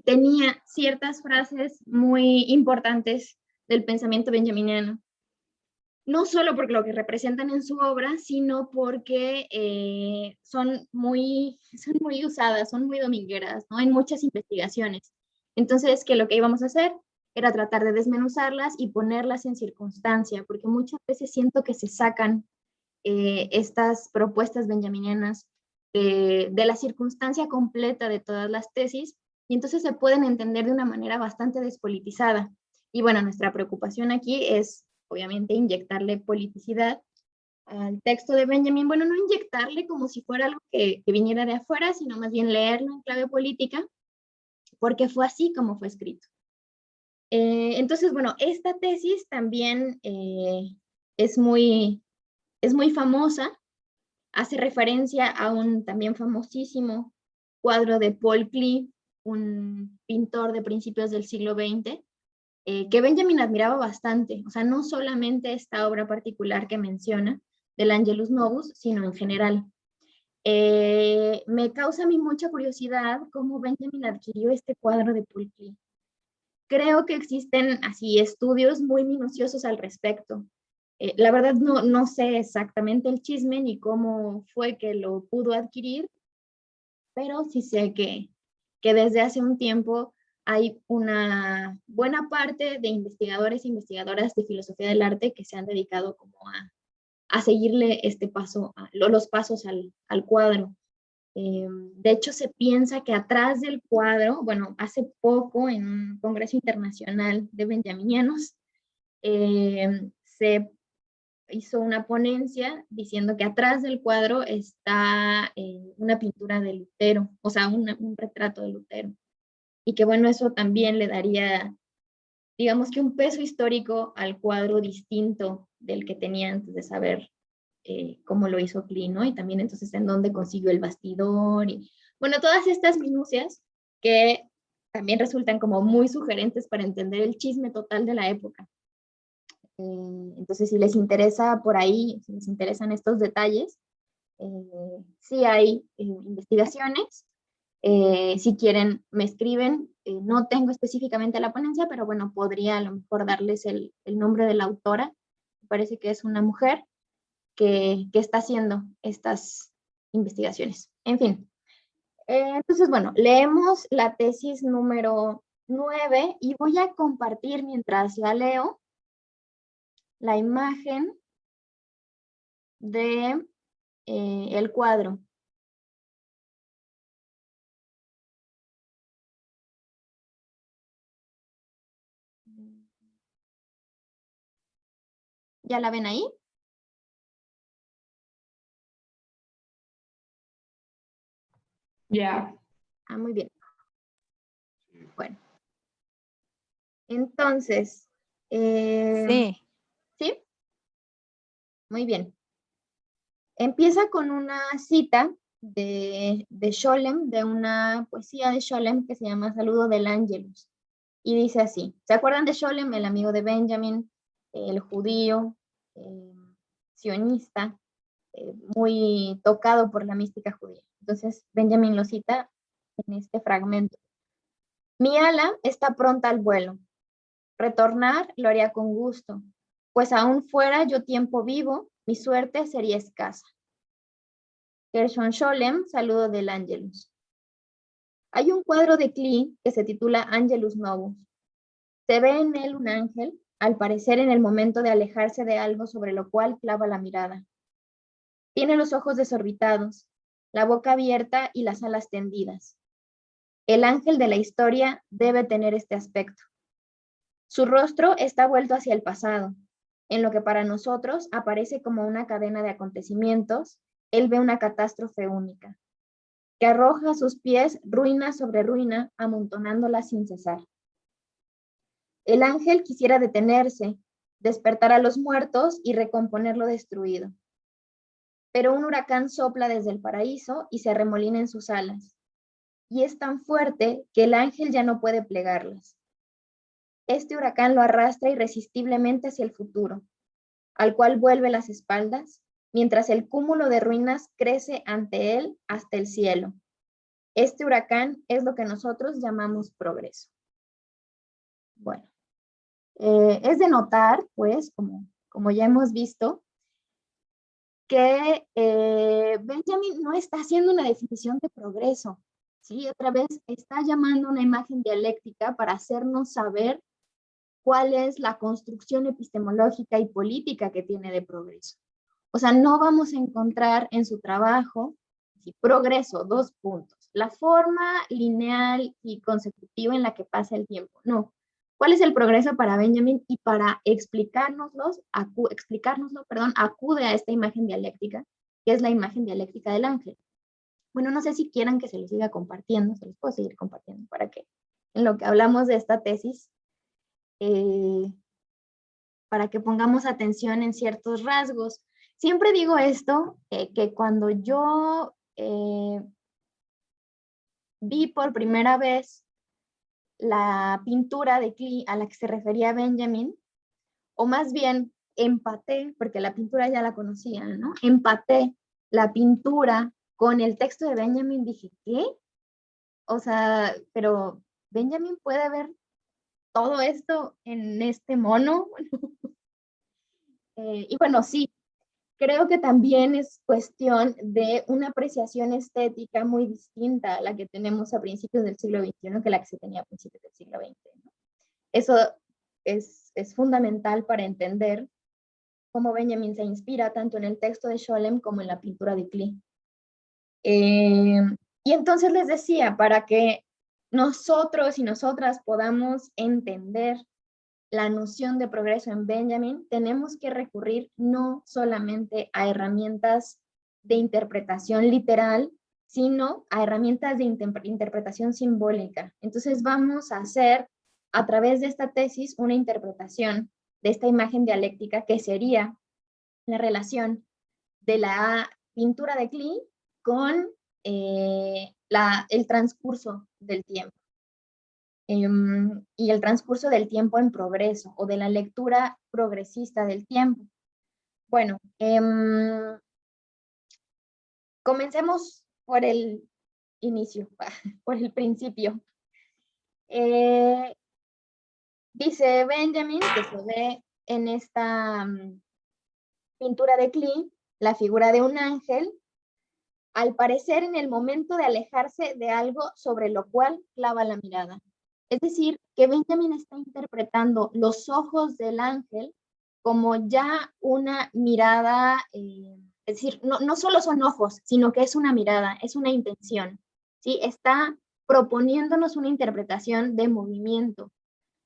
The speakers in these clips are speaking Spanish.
tenía ciertas frases muy importantes del pensamiento benjaminiano. No solo por lo que representan en su obra, sino porque son muy usadas, son muy domingueras, ¿no? En muchas investigaciones. Entonces, que lo que íbamos a hacer era tratar de desmenuzarlas y ponerlas en circunstancia, porque muchas veces siento que se sacan estas propuestas benjaminianas de la circunstancia completa de todas las tesis, y entonces se pueden entender de una manera bastante despolitizada. Y bueno, nuestra preocupación aquí es, obviamente, inyectarle politicidad al texto de Benjamin. Bueno, no inyectarle como si fuera algo que viniera de afuera, sino más bien leerlo en clave política, porque fue así como fue escrito. Entonces, bueno, esta tesis también es muy famosa, hace referencia a un también famosísimo cuadro de Paul Klee, un pintor de principios del siglo XX, que Benjamin admiraba bastante, o sea, no solamente esta obra particular que menciona, del Angelus Novus, sino en general. Me causa a mí mucha curiosidad cómo Benjamin adquirió este cuadro de Paul Klee. Creo que existen así estudios muy minuciosos al respecto. La verdad no sé exactamente el chisme ni cómo fue que lo pudo adquirir, pero sí sé que desde hace un tiempo hay una buena parte de investigadores e investigadoras de filosofía del arte que se han dedicado como a seguirle este paso, los pasos al cuadro. De hecho, se piensa que atrás del cuadro, bueno, hace poco en un congreso internacional de benjaminianos, se hizo una ponencia diciendo que atrás del cuadro está una pintura de Lutero, o sea, un retrato de Lutero. Y que bueno, eso también le daría, digamos que un peso histórico al cuadro distinto del que tenía antes de saber cómo lo hizo Klee, ¿no? Y también entonces en dónde consiguió el bastidor y bueno, todas estas minucias que también resultan como muy sugerentes para entender el chisme total de la época. Entonces, si les interesa por ahí, si les interesan estos detalles, sí hay investigaciones. Si quieren, me escriben. No tengo específicamente la ponencia, pero bueno, podría a lo mejor darles el nombre de la autora. Me parece que es una mujer que está haciendo estas investigaciones. En fin, entonces, bueno, leemos la tesis número 9 y voy a compartir mientras la leo la imagen de el cuadro. ¿Ya la ven ahí? Ya. Ah, muy bien. Bueno, entonces, Sí. ¿sí? Muy bien. Empieza con una cita de Scholem, de una poesía de Scholem que se llama Saludo del Ángelus. Y dice así, ¿se acuerdan de Scholem, el amigo de Benjamin, el judío, sionista, muy tocado por la mística judía? Entonces, Benjamin lo cita en este fragmento. Mi ala está pronta al vuelo. Retornar lo haría con gusto, pues aún fuera yo tiempo vivo, mi suerte sería escasa. Gershon Scholem, Saludo del Ángelus. Hay un cuadro de Klee que se titula Angelus Novus. Se ve en él un ángel, al parecer en el momento de alejarse de algo sobre lo cual clava la mirada. Tiene los ojos desorbitados, la boca abierta y las alas tendidas. El ángel de la historia debe tener este aspecto. Su rostro está vuelto hacia el pasado. En lo que para nosotros aparece como una cadena de acontecimientos, él ve una catástrofe única, que arroja a sus pies ruina sobre ruina, amontonándola sin cesar. El ángel quisiera detenerse, despertar a los muertos y recomponer lo destruido. Pero un huracán sopla desde el paraíso y se arremolina en sus alas, y es tan fuerte que el ángel ya no puede plegarlas. Este huracán lo arrastra irresistiblemente hacia el futuro, al cual vuelve las espaldas, mientras el cúmulo de ruinas crece ante él hasta el cielo. Este huracán es lo que nosotros llamamos progreso. Bueno, es de notar, pues, como ya hemos visto, que Benjamin no está haciendo una definición de progreso, ¿sí? Otra vez está llamando una imagen dialéctica para hacernos saber cuál es la construcción epistemológica y política que tiene de progreso. O sea, no vamos a encontrar en su trabajo progreso, 2 puntos, la forma lineal y consecutiva en la que pasa el tiempo. No. ¿Cuál es el progreso para Benjamin? Y para explicárnoslo, acude a esta imagen dialéctica, que es la imagen dialéctica del ángel. Bueno, no sé si quieran que se los siga compartiendo, se los puedo seguir compartiendo para que en lo que hablamos de esta tesis, para que pongamos atención en ciertos rasgos. Siempre digo esto, que cuando yo vi por primera vez la pintura de Klee a la que se refería Benjamin, o más bien empaté, porque la pintura ya la conocía, ¿no? Empaté la pintura con el texto de Benjamin, dije, ¿qué? O sea, pero Benjamin puede ver todo esto en este mono. Y bueno, sí, creo que también es cuestión de una apreciación estética muy distinta a la que tenemos a principios del siglo XXI que la que se tenía a principios del siglo XX, ¿no? Eso es fundamental para entender cómo Benjamin se inspira tanto en el texto de Scholem como en la pintura de Klee. Y entonces les decía, para que nosotros y nosotras podamos entender la noción de progreso en Benjamin, tenemos que recurrir no solamente a herramientas de interpretación literal, sino a herramientas de interpretación simbólica. Entonces vamos a hacer a través de esta tesis una interpretación de esta imagen dialéctica que sería la relación de la pintura de Klee con el transcurso del tiempo. Y el transcurso del tiempo en progreso o de la lectura progresista del tiempo. Bueno, comencemos por el inicio, por el principio. Dice Benjamin, que se ve en esta pintura de Klee, la figura de un ángel, al parecer en el momento de alejarse de algo sobre lo cual clava la mirada. Es decir, que Benjamin está interpretando los ojos del ángel como ya una mirada, es decir, no solo son ojos, sino que es una mirada, es una intención, ¿sí? Está proponiéndonos una interpretación de movimiento.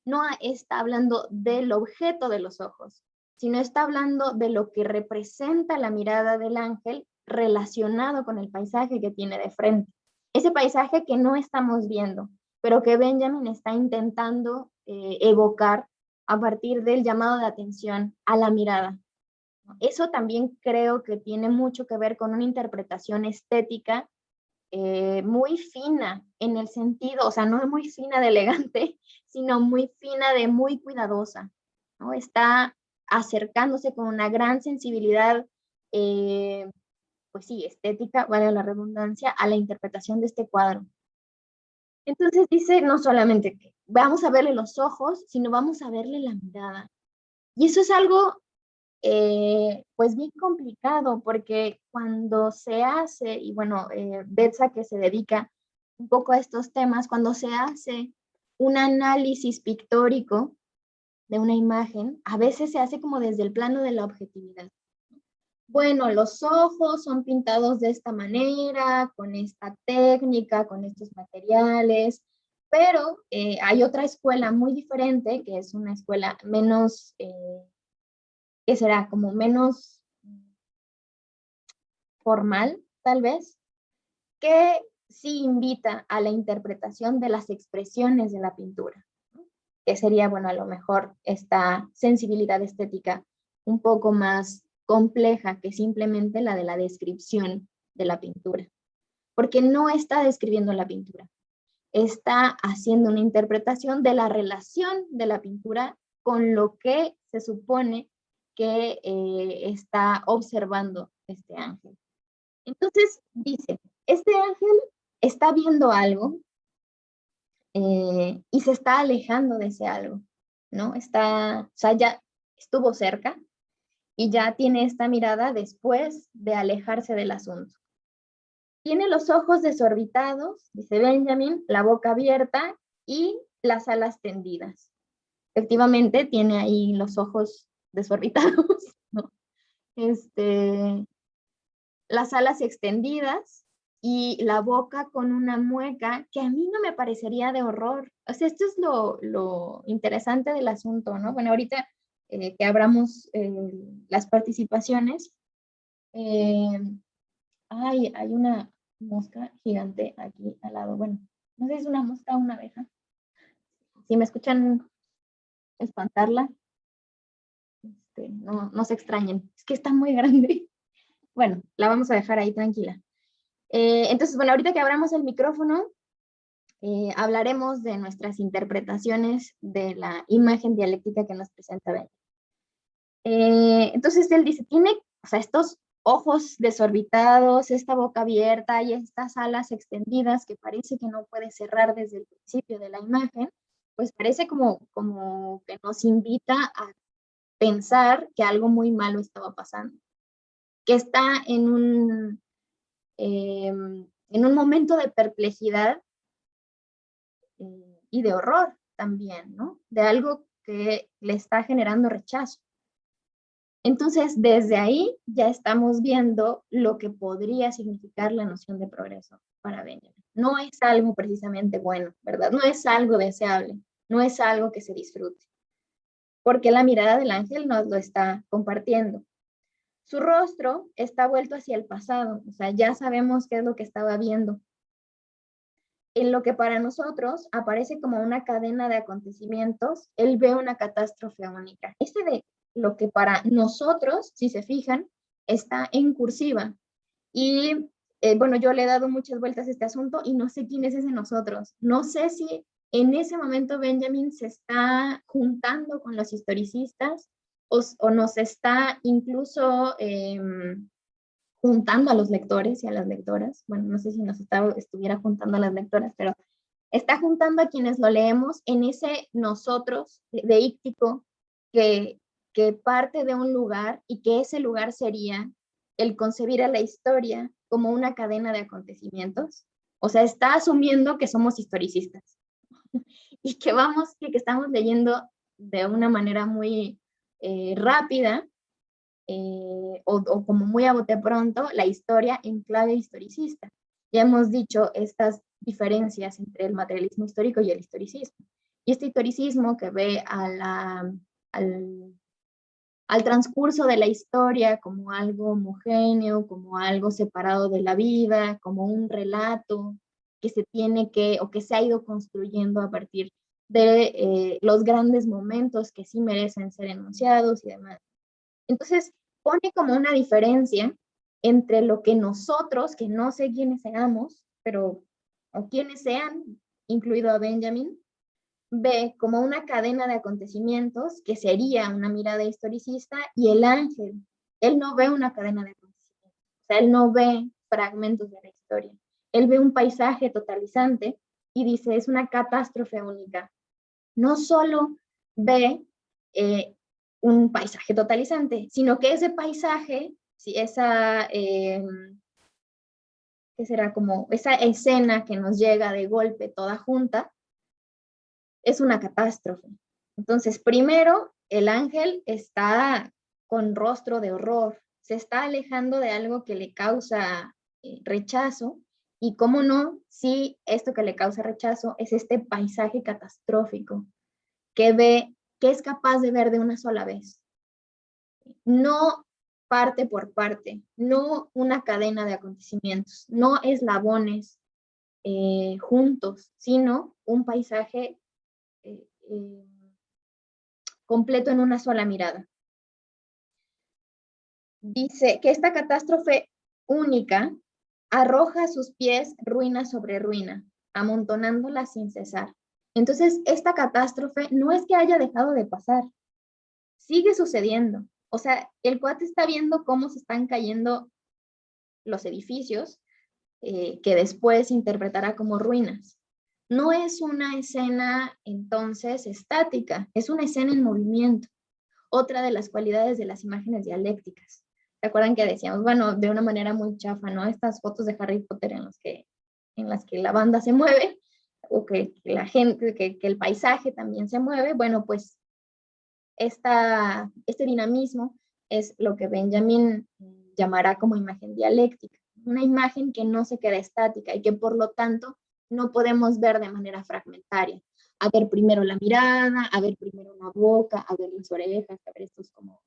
No está hablando del objeto de los ojos, sino está hablando de lo que representa la mirada del ángel relacionado con el paisaje que tiene de frente. Ese paisaje que no estamos viendo, pero que Benjamin está intentando evocar a partir del llamado de atención a la mirada. Eso también creo que tiene mucho que ver con una interpretación estética muy fina en el sentido, o sea, no muy fina de elegante, sino muy fina de muy cuidadosa, ¿no? Está acercándose con una gran sensibilidad, pues sí, estética, vale la redundancia, a la interpretación de este cuadro. Entonces dice, no solamente que vamos a verle los ojos, sino vamos a verle la mirada. Y eso es algo pues bien complicado, porque cuando se hace, y bueno, Betsa que se dedica un poco a estos temas, cuando se hace un análisis pictórico de una imagen, a veces se hace como desde el plano de la objetividad. Bueno, los ojos son pintados de esta manera, con esta técnica, con estos materiales, pero hay otra escuela muy diferente, que es una escuela menos que será como menos formal, tal vez, que sí invita a la interpretación de las expresiones de la pintura, ¿no? Que sería, bueno, a lo mejor esta sensibilidad estética un poco más compleja que simplemente la de la descripción de la pintura, porque no está describiendo la pintura, está haciendo una interpretación de la relación de la pintura con lo que se supone que está observando este ángel. Entonces dice, este ángel está viendo algo y se está alejando de ese algo, ¿no? O sea, ya estuvo cerca y ya tiene esta mirada después de alejarse del asunto. Tiene los ojos desorbitados, dice Benjamin, la boca abierta y las alas tendidas. Efectivamente, tiene ahí los ojos desorbitados, ¿no? Las alas extendidas y la boca con una mueca que a mí no me parecería de horror. O sea, esto es lo interesante del asunto, ¿no? Bueno, ahorita que abramos las participaciones, hay una mosca gigante aquí al lado. Bueno, no sé si es una mosca o una abeja. Si me escuchan espantarla, no se extrañen. Es que está muy grande. Bueno, la vamos a dejar ahí tranquila. Entonces, bueno, ahorita que abramos el micrófono, hablaremos de nuestras interpretaciones de la imagen dialéctica que nos presenta Ben. Entonces él dice, tiene, o sea, estos ojos desorbitados, esta boca abierta y estas alas extendidas que parece que no puede cerrar desde el principio de la imagen, pues parece como que nos invita a pensar que algo muy malo estaba pasando, que está en un momento de perplejidad y de horror también, ¿no? De algo que le está generando rechazo. Entonces, desde ahí ya estamos viendo lo que podría significar la noción de progreso para Benjamin. No es algo precisamente bueno, ¿verdad? No es algo deseable, no es algo que se disfrute, porque la mirada del ángel nos lo está compartiendo. Su rostro está vuelto hacia el pasado, o sea, ya sabemos qué es lo que estaba viendo. En lo que para nosotros aparece como una cadena de acontecimientos, él ve una catástrofe única. De lo que para nosotros, si se fijan, está en cursiva. Y bueno, yo le he dado muchas vueltas a este asunto y no sé quién es ese nosotros. No sé si en ese momento Benjamin se está juntando con los historicistas o nos está incluso juntando a los lectores y a las lectoras. Bueno, no sé si estuviera juntando a las lectoras, pero está juntando a quienes lo leemos en ese nosotros deíctico que parte de un lugar y que ese lugar sería el concebir a la historia como una cadena de acontecimientos. O sea, está asumiendo que somos historicistas y que estamos leyendo de una manera muy rápida o como muy a bote pronto la historia en clave historicista. Ya hemos dicho estas diferencias entre el materialismo histórico y el historicismo. Y este historicismo que ve al transcurso de la historia como algo homogéneo, como algo separado de la vida, como un relato que se tiene o que se ha ido construyendo a partir de los grandes momentos que sí merecen ser enunciados y demás. Entonces, pone como una diferencia entre lo que nosotros, que no sé quiénes seamos, o quienes sean, incluido a Benjamin, ve como una cadena de acontecimientos que sería una mirada historicista, y el ángel, él no ve una cadena de acontecimientos, o sea, él no ve fragmentos de la historia, él ve un paisaje totalizante y dice, es una catástrofe única. No solo ve un paisaje totalizante, sino que ese paisaje, ¿qué será? Como esa escena que nos llega de golpe toda junta, es una catástrofe. Entonces, primero, el ángel está con rostro de horror, se está alejando de algo que le causa rechazo, y cómo no, si esto que le causa rechazo es este paisaje catastrófico que es capaz de ver de una sola vez. No parte por parte, no una cadena de acontecimientos, no eslabones juntos, sino un paisaje completo en una sola mirada. Dice que esta catástrofe única arroja a sus pies ruina sobre ruina, amontonándola sin cesar. Entonces, esta catástrofe no es que haya dejado de pasar, sigue sucediendo. O sea, el cuate está viendo cómo se están cayendo los edificios, que después interpretará como ruinas. No es una escena entonces estática, es una escena en movimiento. Otra de las cualidades de las imágenes dialécticas. ¿Se acuerdan que decíamos, bueno, de una manera muy chafa, ¿no? Estas fotos de Harry Potter en las que la banda se mueve, o que la gente, que el paisaje también se mueve, bueno, pues este dinamismo es lo que Benjamin llamará como imagen dialéctica, una imagen que no se queda estática y que por lo tanto no podemos ver de manera fragmentaria. A ver primero la mirada, a ver primero la boca, a ver las orejas, a ver estos como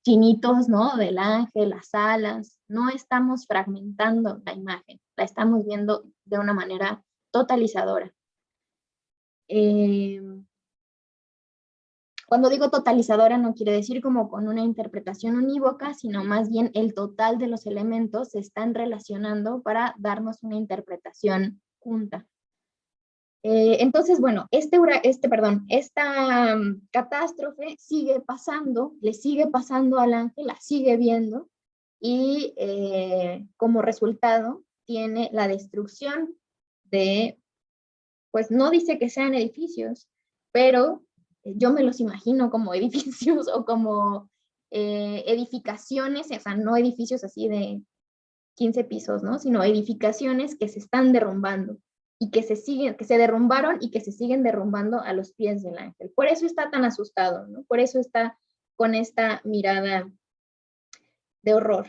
chinitos, ¿no? Del ángel, las alas. No estamos fragmentando la imagen, la estamos viendo de una manera totalizadora. Cuando digo totalizadora no quiere decir como con una interpretación unívoca, sino más bien el total de los elementos se están relacionando para darnos una interpretación junta. Entonces, bueno, esta catástrofe sigue pasando, le sigue pasando al ángel, la sigue viendo y como resultado tiene la destrucción de, pues no dice que sean edificios, pero yo me los imagino como edificios o como edificaciones, o sea, no edificios así de 15 pisos, ¿no? Sino edificaciones que se están derrumbando y que se derrumbaron y que se siguen derrumbando a los pies del ángel. Por eso está tan asustado, ¿no? Por eso está con esta mirada de horror.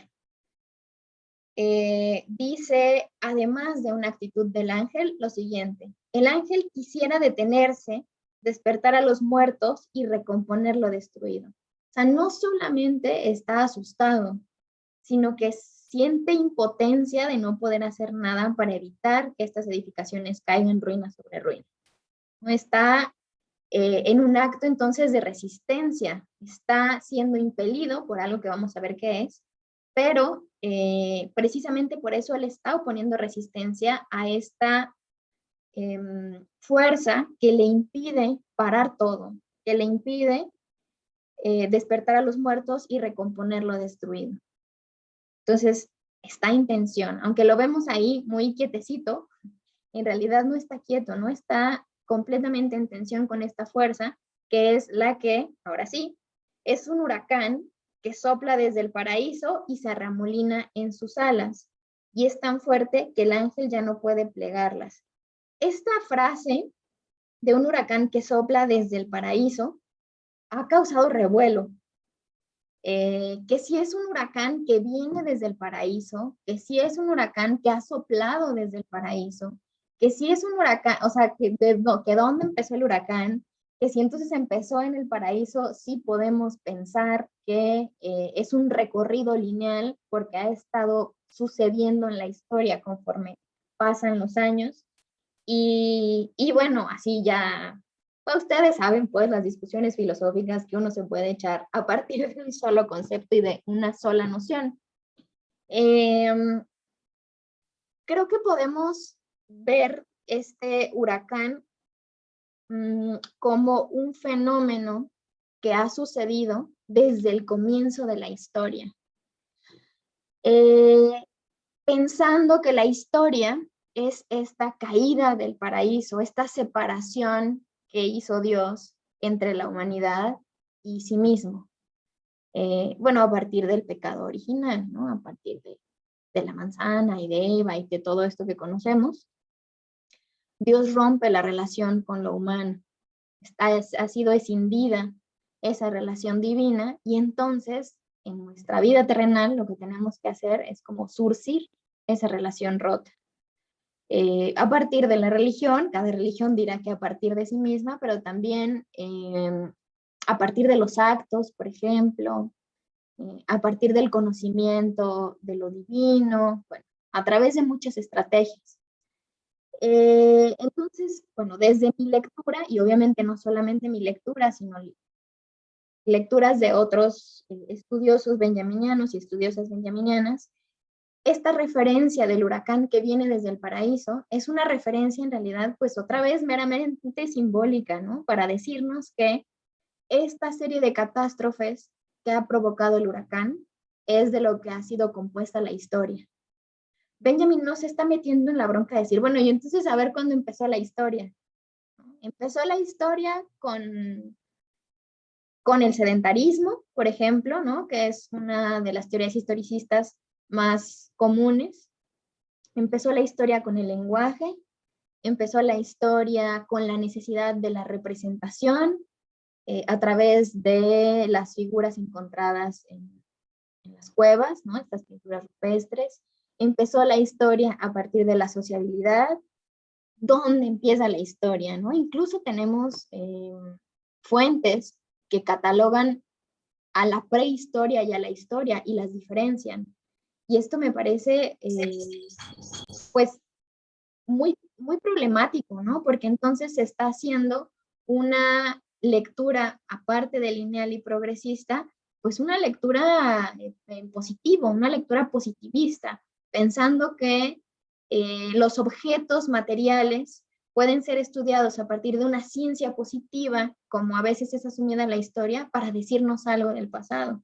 Dice, además de una actitud del ángel, lo siguiente: el ángel quisiera detenerse, despertar a los muertos y recomponer lo destruido. O sea, no solamente está asustado, sino que siente impotencia de no poder hacer nada para evitar que estas edificaciones caigan ruina sobre ruina. No está en un acto entonces de resistencia, está siendo impelido por algo que vamos a ver qué es, pero precisamente por eso él está oponiendo resistencia a esta fuerza que le impide parar todo, que le impide despertar a los muertos y recomponer lo destruido. Entonces, está en tensión, aunque lo vemos ahí muy quietecito, en realidad no está quieto, no está completamente en tensión con esta fuerza, que es la que, ahora sí, es un huracán que sopla desde el paraíso y se arremolina en sus alas, y es tan fuerte que el ángel ya no puede plegarlas. Esta frase de un huracán que sopla desde el paraíso ha causado revuelo. Que si es un huracán que viene desde el paraíso, que si es un huracán que ha soplado desde el paraíso, que si es un huracán, o sea, que dónde empezó el huracán, que si entonces empezó en el paraíso, sí podemos pensar que es un recorrido lineal porque ha estado sucediendo en la historia conforme pasan los años. Y bueno, así ya pues ustedes saben, pues, las discusiones filosóficas que uno se puede echar a partir de un solo concepto y de una sola noción. Creo que podemos ver este huracán como un fenómeno que ha sucedido desde el comienzo de la historia. Pensando que la historia es esta caída del paraíso, esta separación que hizo Dios entre la humanidad y sí mismo. Bueno, a partir del pecado original, ¿no? A partir de la manzana y de Eva y de todo esto que conocemos, Dios rompe la relación con lo humano. Ha sido escindida esa relación divina y entonces en nuestra vida terrenal lo que tenemos que hacer es como surcir esa relación rota. A partir de la religión, cada religión dirá que a partir de sí misma, pero también a partir de los actos, por ejemplo, a partir del conocimiento de lo divino, bueno, a través de muchas estrategias. Entonces, bueno, desde mi lectura, y obviamente no solamente mi lectura, sino lecturas de otros estudiosos benjaminianos y estudiosas benjaminianas, esta referencia del huracán que viene desde el paraíso es una referencia en realidad, pues otra vez meramente simbólica, ¿no? Para decirnos que esta serie de catástrofes que ha provocado el huracán es de lo que ha sido compuesta la historia. Benjamin no se está metiendo en la bronca de decir, bueno, y entonces a ver cuándo empezó la historia. Empezó la historia con el sedentarismo, por ejemplo, ¿no? Que es una de las teorías historicistas más comunes. Empezó la historia con el lenguaje, empezó la historia con la necesidad de la representación a través de las figuras encontradas en las cuevas, ¿no? Estas pinturas rupestres. Empezó la historia a partir de la sociabilidad. ¿Dónde empieza la historia, no? Incluso tenemos fuentes que catalogan a la prehistoria y a la historia y las diferencian. Y esto me parece, pues, muy problemático, ¿no? Porque entonces se está haciendo una lectura, aparte de lineal y progresista, pues una lectura en positivo, una lectura positivista, pensando que los objetos materiales pueden ser estudiados a partir de una ciencia positiva, como a veces es asumida en la historia, para decirnos algo del pasado.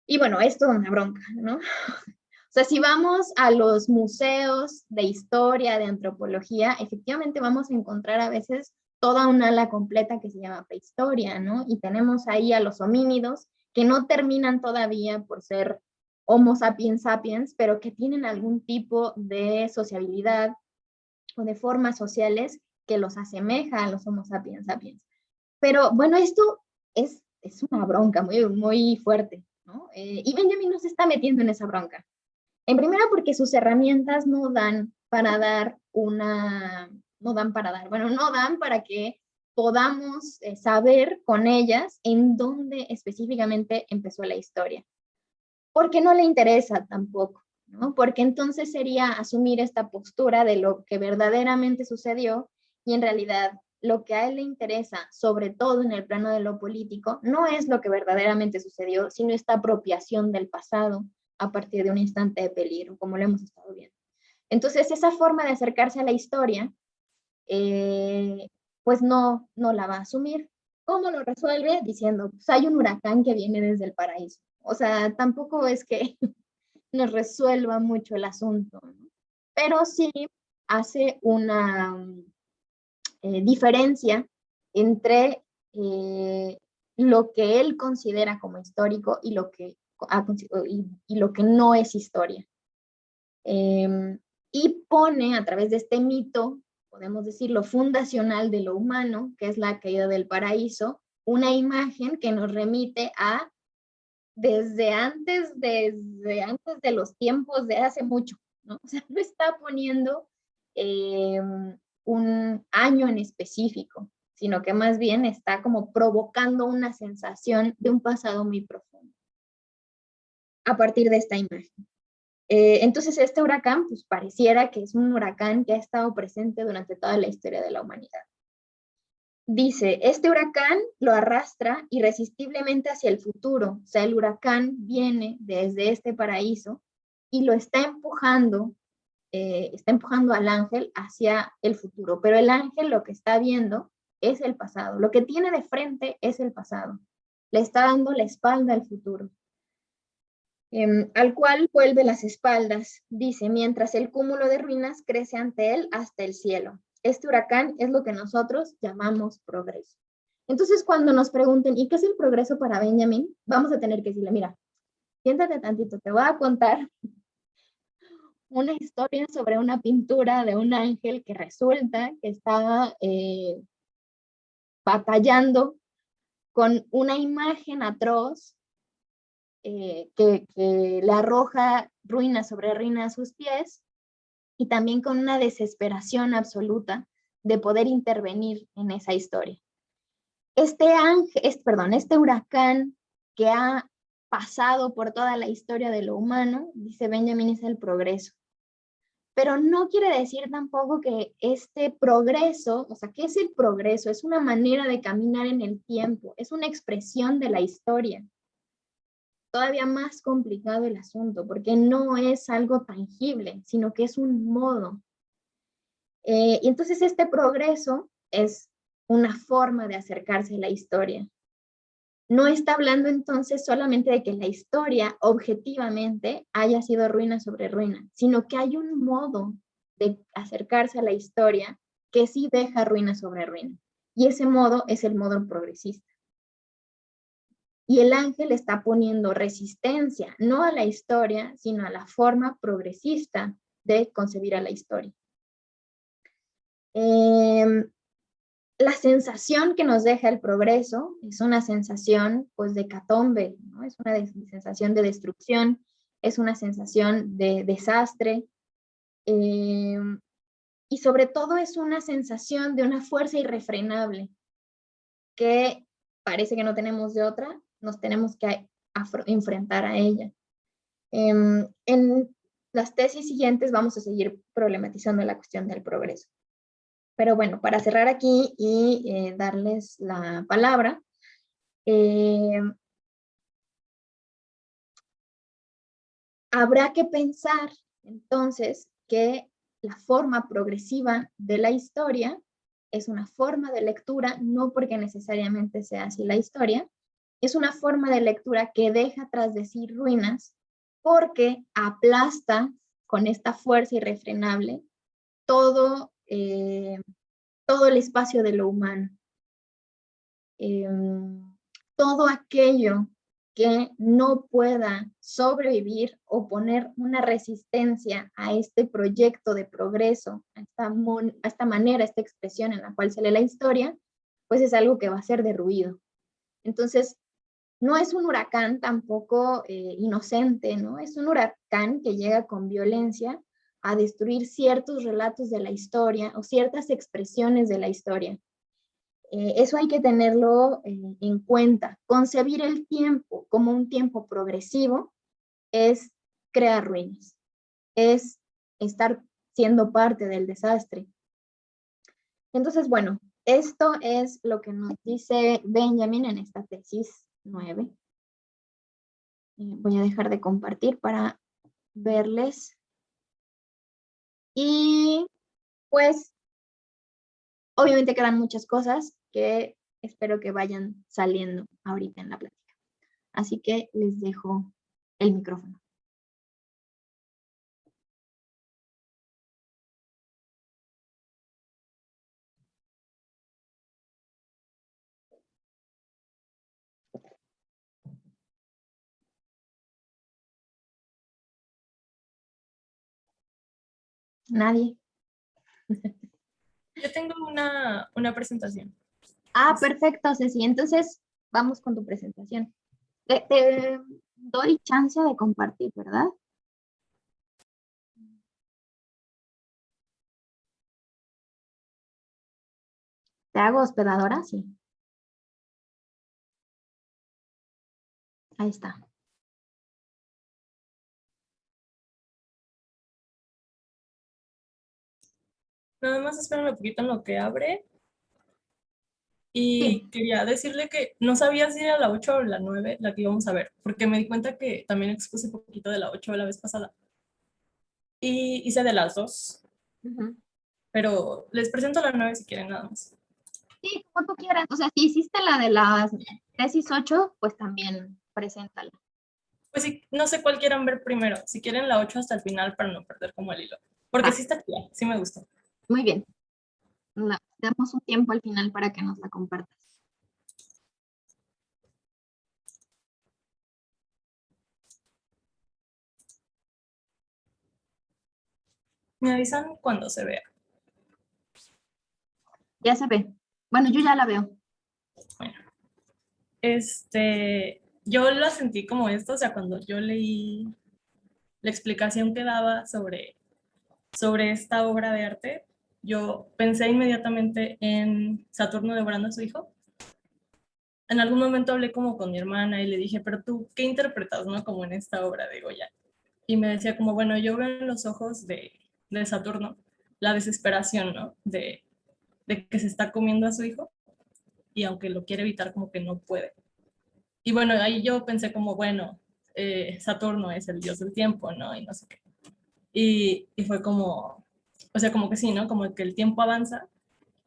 Y bueno, esto es una bronca, ¿no? O sea, si vamos a los museos de historia, de antropología, efectivamente vamos a encontrar a veces toda una ala completa que se llama prehistoria, ¿no? Y tenemos ahí a los homínidos que no terminan todavía por ser Homo sapiens sapiens, pero que tienen algún tipo de sociabilidad o de formas sociales que los asemeja a los Homo sapiens sapiens. Pero bueno, esto es una bronca muy fuerte, ¿no? Y Benjamin no se está metiendo en esa bronca. En primera, porque sus herramientas no dan para dar no dan para que podamos saber con ellas en dónde específicamente empezó la historia. Porque no le interesa tampoco, ¿no? Porque entonces sería asumir esta postura de lo que verdaderamente sucedió y en realidad lo que a él le interesa, sobre todo en el plano de lo político, no es lo que verdaderamente sucedió, sino esta apropiación del pasado a partir de un instante de peligro, como lo hemos estado viendo. Entonces, esa forma de acercarse a la historia, pues no la va a asumir. ¿Cómo lo resuelve? Diciendo, pues hay un huracán que viene desde el paraíso. O sea, tampoco es que nos resuelva mucho el asunto, ¿no? Pero sí hace una diferencia entre lo que él considera como histórico y lo que no es historia. Y pone a través de este mito, podemos decirlo, fundacional de lo humano, que es la caída del paraíso, una imagen que nos remite a desde antes de los tiempos de hace mucho, ¿no? O sea, no está poniendo un año en específico, sino que más bien está como provocando una sensación de un pasado muy profundo a partir de esta imagen. Entonces este huracán, pues pareciera que es un huracán que ha estado presente durante toda la historia de la humanidad. Dice, este huracán lo arrastra irresistiblemente hacia el futuro, o sea, el huracán viene desde este paraíso y lo está empujando al ángel hacia el futuro, pero el ángel lo que está viendo es el pasado, lo que tiene de frente es el pasado, le está dando la espalda al futuro. Al cual vuelve las espaldas, dice, mientras el cúmulo de ruinas crece ante él hasta el cielo. Este huracán es lo que nosotros llamamos progreso. Entonces, cuando nos pregunten, ¿y qué es el progreso para Benjamin? Vamos a tener que decirle, mira, siéntate tantito, te voy a contar una historia sobre una pintura de un ángel que resulta que está batallando con una imagen atroz que le arroja ruina sobre ruina a sus pies y también con una desesperación absoluta de poder intervenir en esa historia. Este huracán que ha pasado por toda la historia de lo humano, dice Benjamin, es el progreso. Pero no quiere decir tampoco que este progreso, o sea, ¿qué es el progreso? Es una manera de caminar en el tiempo, es una expresión de la historia. Todavía más complicado el asunto, porque no es algo tangible, sino que es un modo. Y entonces este progreso es una forma de acercarse a la historia. no está hablando entonces solamente de que la historia objetivamente haya sido ruina sobre ruina, sino que hay un modo de acercarse a la historia que sí deja ruina sobre ruina. Y ese modo es el modo progresista. Y el ángel está poniendo resistencia, no a la historia, sino a la forma progresista de concebir a la historia. La sensación que nos deja el progreso es una sensación pues de hecatombe, ¿no? Es una sensación de destrucción, es una sensación de desastre, y sobre todo es una sensación de una fuerza irrefrenable que parece que no tenemos de otra, nos tenemos que enfrentar a ella. En las tesis siguientes vamos a seguir problematizando la cuestión del progreso. Pero bueno, para cerrar aquí y darles la palabra, habrá que pensar entonces que la forma progresiva de la historia es una forma de lectura, no porque necesariamente sea así la historia, es una forma de lectura que deja tras de sí ruinas porque aplasta con esta fuerza irrefrenable todo, todo el espacio de lo humano. Todo aquello que no pueda sobrevivir o poner una resistencia a este proyecto de progreso, a esta manera, a esta expresión en la cual se lee la historia, pues es algo que va a ser derruido. Entonces, no es un huracán tampoco inocente, ¿no? Es un huracán que llega con violencia a destruir ciertos relatos de la historia o ciertas expresiones de la historia. Eso hay que tenerlo en cuenta. Concebir el tiempo como un tiempo progresivo es crear ruinas, es estar siendo parte del desastre. Entonces, bueno, esto es lo que nos dice Benjamin en esta tesis 9. Voy a dejar de compartir para verles. Y pues, obviamente quedan muchas cosas que espero que vayan saliendo ahorita en la plática. Así que les dejo el micrófono. ¿Nadie? Yo tengo una presentación. Ah, perfecto, Ceci. Entonces, vamos con tu presentación. Te doy chance de compartir, ¿verdad? ¿Te hago hospedadora? Sí. Ahí está. Nada más espérame un poquito en lo que abre. Y Sí. quería decirle que no sabía si era la 8 o la 9 la que íbamos a ver, porque me di cuenta que también expuse un poquito de la 8 la vez pasada. Y hice de las dos, pero les presento la 9 si quieren nada más. Sí, como tú quieras. O sea, si hiciste la de las tesis 8, pues también preséntala. Pues sí, no sé cuál quieran ver primero, si quieren la 8 hasta el final para no perder como el hilo, porque Va, sí está aquí, sí me gustó. muy bien. Damos un tiempo al final para que nos la compartas. Me avisan cuando se vea. Ya se ve. Bueno, yo ya la veo. Bueno, yo lo sentí como esto, o sea, cuando yo leí la explicación que daba sobre esta obra de arte, yo pensé inmediatamente en Saturno devorando a su hijo. En algún momento hablé como con mi hermana y le dije, pero tú, ¿qué interpretas, no? Como en esta obra de Goya. Y me decía como, bueno, yo veo en los ojos de Saturno la desesperación, ¿no? De que se está comiendo a su hijo y aunque lo quiere evitar, como que no puede. Y bueno, ahí yo pensé como, bueno, Saturno es el dios del tiempo, ¿no? Y no sé qué. Y fue como, o sea, como que sí, ¿no? Como que el tiempo avanza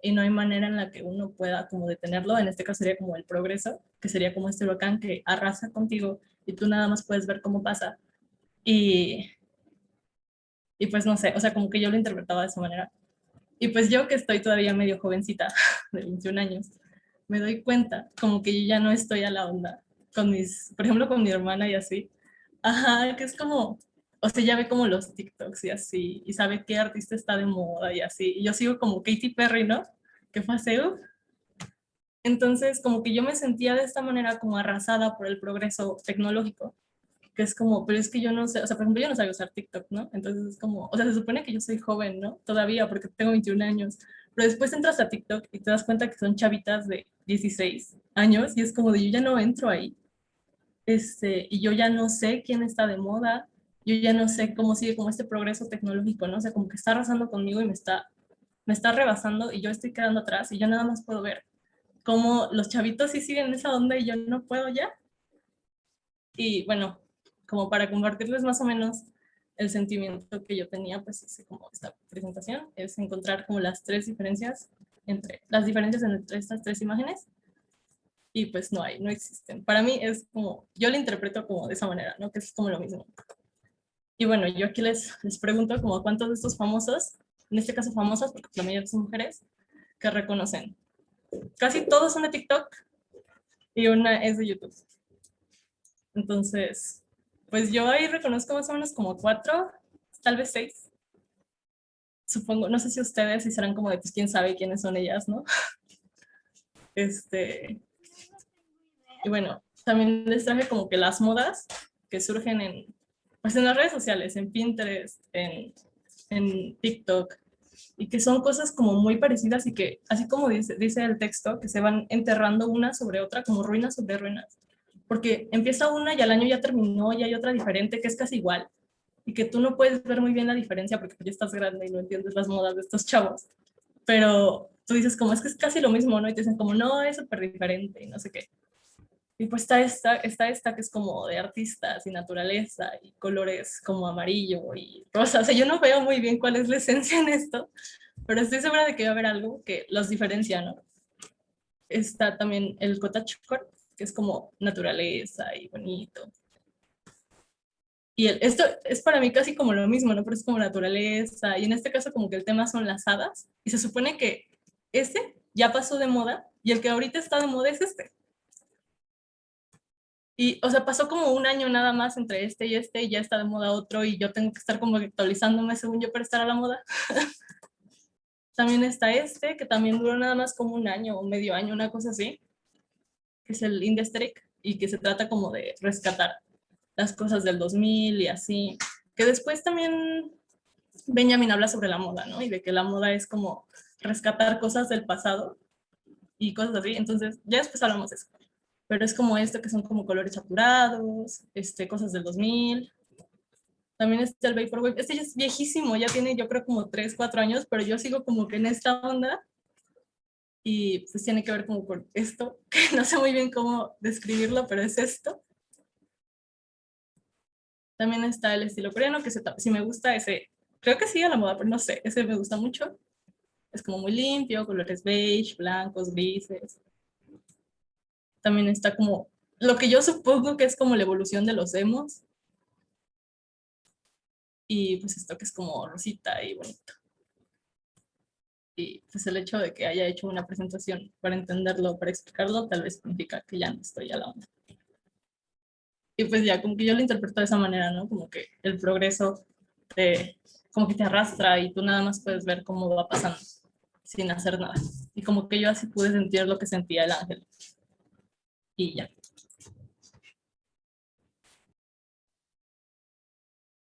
y no hay manera en la que uno pueda como detenerlo. En este caso sería como el progreso, que sería como este huracán que arrasa contigo y tú nada más puedes ver cómo pasa. Y, y pues no sé, o sea, como que yo lo interpretaba de esa manera. Y pues yo que estoy todavía medio jovencita, de 21 años, me doy cuenta como que yo ya no estoy a la onda con mis, por ejemplo, con mi hermana y así. Ajá, que es como, o sea, ya ve como los TikToks y así, y sabe qué artista está de moda y así. Y yo sigo como Katy Perry, ¿no? Que fue hace, Entonces, como que yo me sentía de esta manera como arrasada por el progreso tecnológico, que es como, pero es que yo no sé, o sea, por ejemplo, yo no sabía usar TikTok, ¿no? Entonces es como, o sea, se supone que yo soy joven, ¿no? Todavía, porque tengo 21 años, pero después entras a TikTok y te das cuenta que son chavitas de 16 años y es como de yo ya no entro ahí, y yo ya no sé quién está de moda, yo ya no sé cómo sigue como este progreso tecnológico, ¿no? O sea, como que está arrasando conmigo y me está rebasando y yo estoy quedando atrás y yo nada más puedo ver cómo los chavitos sí siguen esa onda y yo no puedo ya. Y bueno, como para compartirles más o menos el sentimiento que yo tenía, pues hice como esta presentación, es encontrar como las diferencias entre estas tres imágenes y pues no hay, no existen. Para mí es como, yo lo interpreto como de esa manera, ¿no? Que es como lo mismo. Y bueno, yo aquí les pregunto como cuántos de estos famosos, en este caso famosas, porque la mayoría son mujeres, que reconocen. Casi todos son de TikTok y una es de YouTube. Entonces, pues yo ahí reconozco más o menos como 4, tal vez 6. Supongo, no sé si ustedes si serán como de, pues quién sabe quiénes son ellas, ¿no? Y bueno, también les traje como que las modas que surgen pues en las redes sociales, en Pinterest, en TikTok, y que son cosas como muy parecidas y que, así como dice el texto, que se van enterrando una sobre otra, como ruinas sobre ruinas. Porque empieza una y al año ya terminó y hay otra diferente que es casi igual y que tú no puedes ver muy bien la diferencia porque ya estás grande y no entiendes las modas de estos chavos. Pero tú dices como es que es casi lo mismo, ¿no? Y te dicen como no, es súper diferente y no sé qué. Y pues está esta que es como de artistas y naturaleza y colores como amarillo y cosas. O sea, yo no veo muy bien cuál es la esencia en esto, pero estoy segura de que va a haber algo que los diferencia, ¿no? Está también el cottagecore, que es como naturaleza y bonito. Y esto es para mí casi como lo mismo, ¿no? Pero es como naturaleza. Y en este caso como que el tema son las hadas. Y se supone que este ya pasó de moda y el que ahorita está de moda es este. Y, o sea, pasó como un año nada más entre este y ya está de moda otro y yo tengo que estar como actualizándome según yo para estar a la moda. También está este, que también duró nada más como un año o medio año, una cosa así, que es el Indestreak y que se trata como de rescatar las cosas del 2000 y así. Que después también Benjamin habla sobre la moda, ¿no? Y de que la moda es como rescatar cosas del pasado y cosas así. Entonces, ya después hablamos de eso. Pero es como esto, que son como colores saturados, cosas del 2000. También está el Vaporwave. Este ya es viejísimo, ya tiene yo creo como 3, 4 años, pero yo sigo como que en esta onda. Y pues tiene que ver como con esto, que no sé muy bien cómo describirlo, pero es esto. También está el estilo coreano, que si me gusta ese, creo que sigue a la moda, pero no sé, ese me gusta mucho. Es como muy limpio, colores beige, blancos, grises. También está como lo que yo supongo que es como la evolución de los emos. Y pues esto que es como rosita y bonito. Y pues el hecho de que haya hecho una presentación para entenderlo, para explicarlo, tal vez significa que ya no estoy a la onda. Y pues ya, como que yo lo interpreto de esa manera, ¿no? Como que el progreso como que te arrastra y tú nada más puedes ver cómo va pasando sin hacer nada. Y como que yo así pude sentir lo que sentía el ángel. Y ya.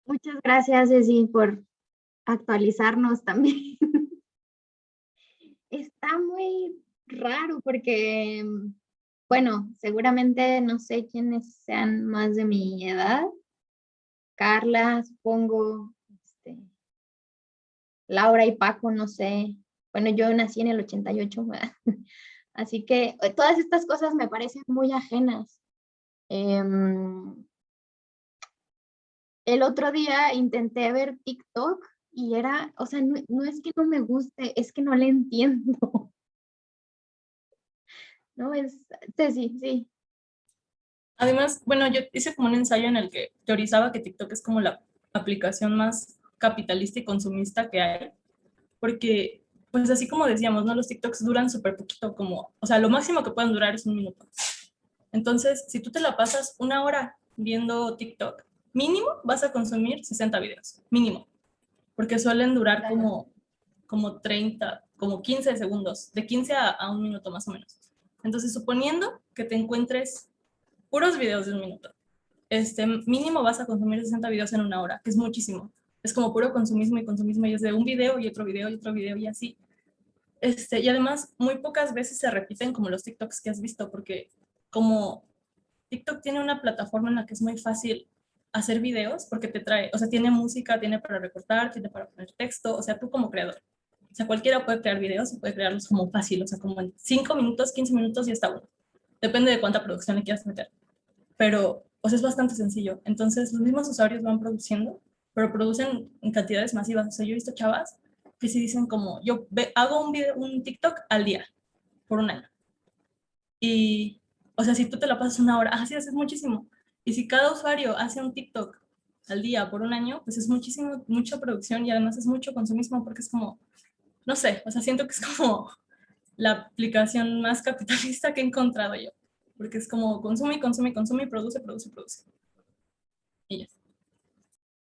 Muchas gracias, Ceci, por actualizarnos también. Está muy raro porque, bueno, seguramente no sé quiénes sean más de mi edad. Carla, supongo, Laura y Paco, no sé. Bueno, yo nací en el 88, ¿verdad? Así que todas estas cosas me parecen muy ajenas. El otro día intenté ver TikTok y era, o sea, no es que no me guste, es que no le entiendo, ¿no? Sí. Además, bueno, yo hice como un ensayo en el que teorizaba que TikTok es como la aplicación más capitalista y consumista que hay, porque, pues así como decíamos, ¿no? Los TikToks duran súper poquito, como, o sea, lo máximo que pueden durar es un minuto. Entonces, si tú te la pasas una hora viendo TikTok, mínimo vas a consumir 60 videos, mínimo, porque suelen durar Claro. como 30, como 15 segundos, de 15 a un minuto más o menos. Entonces, suponiendo que te encuentres puros videos de un minuto, mínimo vas a consumir 60 videos en una hora, que es muchísimo. Es como puro consumismo y es de un video y otro video y otro video y así. Y además, muy pocas veces se repiten como los TikToks que has visto, porque como TikTok tiene una plataforma en la que es muy fácil hacer videos, porque te trae, o sea, tiene música, tiene para recortar, tiene para poner texto, o sea, tú como creador. O sea, cualquiera puede crear videos y puede crearlos como fácil, o sea, como en 5 minutos, 15 minutos y está bueno. Depende de cuánta producción le quieras meter. Pero, o sea, es bastante sencillo. Entonces, los mismos usuarios van produciendo, pero producen en cantidades masivas. O sea, yo he visto chavas que sí dicen como, hago un video, un TikTok al día, por un año. Y, o sea, si tú te la pasas una hora, así es muchísimo. Y si cada usuario hace un TikTok al día por un año, pues es muchísimo, mucha producción y además es mucho consumismo porque es como, no sé, o sea, siento que es como la aplicación más capitalista que he encontrado yo. Porque es como consume y consume y consume y produce, produce, produce. Y ya.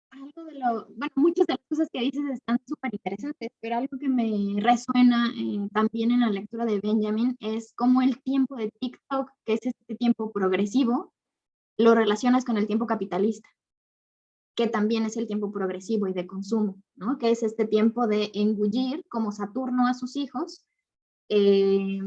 Algo de bueno, muchas de las cosas que dices están súper interesantes, pero algo que me resuena también en la lectura de Benjamin es cómo el tiempo de TikTok, que es este tiempo progresivo, lo relacionas con el tiempo capitalista, que también es el tiempo progresivo y de consumo, ¿no? Que es este tiempo de engullir como Saturno a sus hijos, eh,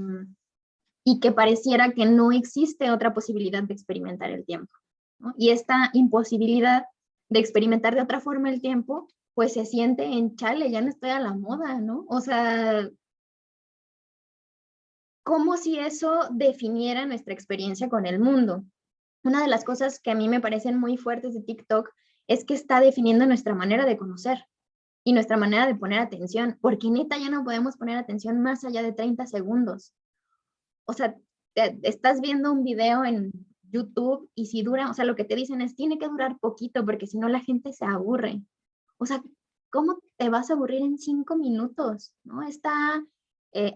y que pareciera que no existe otra posibilidad de experimentar el tiempo, ¿no? Y esta imposibilidad de experimentar de otra forma el tiempo, pues se siente en chale, ya no estoy a la moda, ¿no? O sea, como si eso definiera nuestra experiencia con el mundo. Una de las cosas que a mí me parecen muy fuertes de TikTok es que está definiendo nuestra manera de conocer y nuestra manera de poner atención, porque neta ya no podemos poner atención más allá de 30 segundos. O sea, estás viendo un video en YouTube y si dura, o sea, lo que te dicen es, tiene que durar poquito porque si no la gente se aburre. O sea, ¿cómo te vas a aburrir en 5 minutos? ¿No? Esta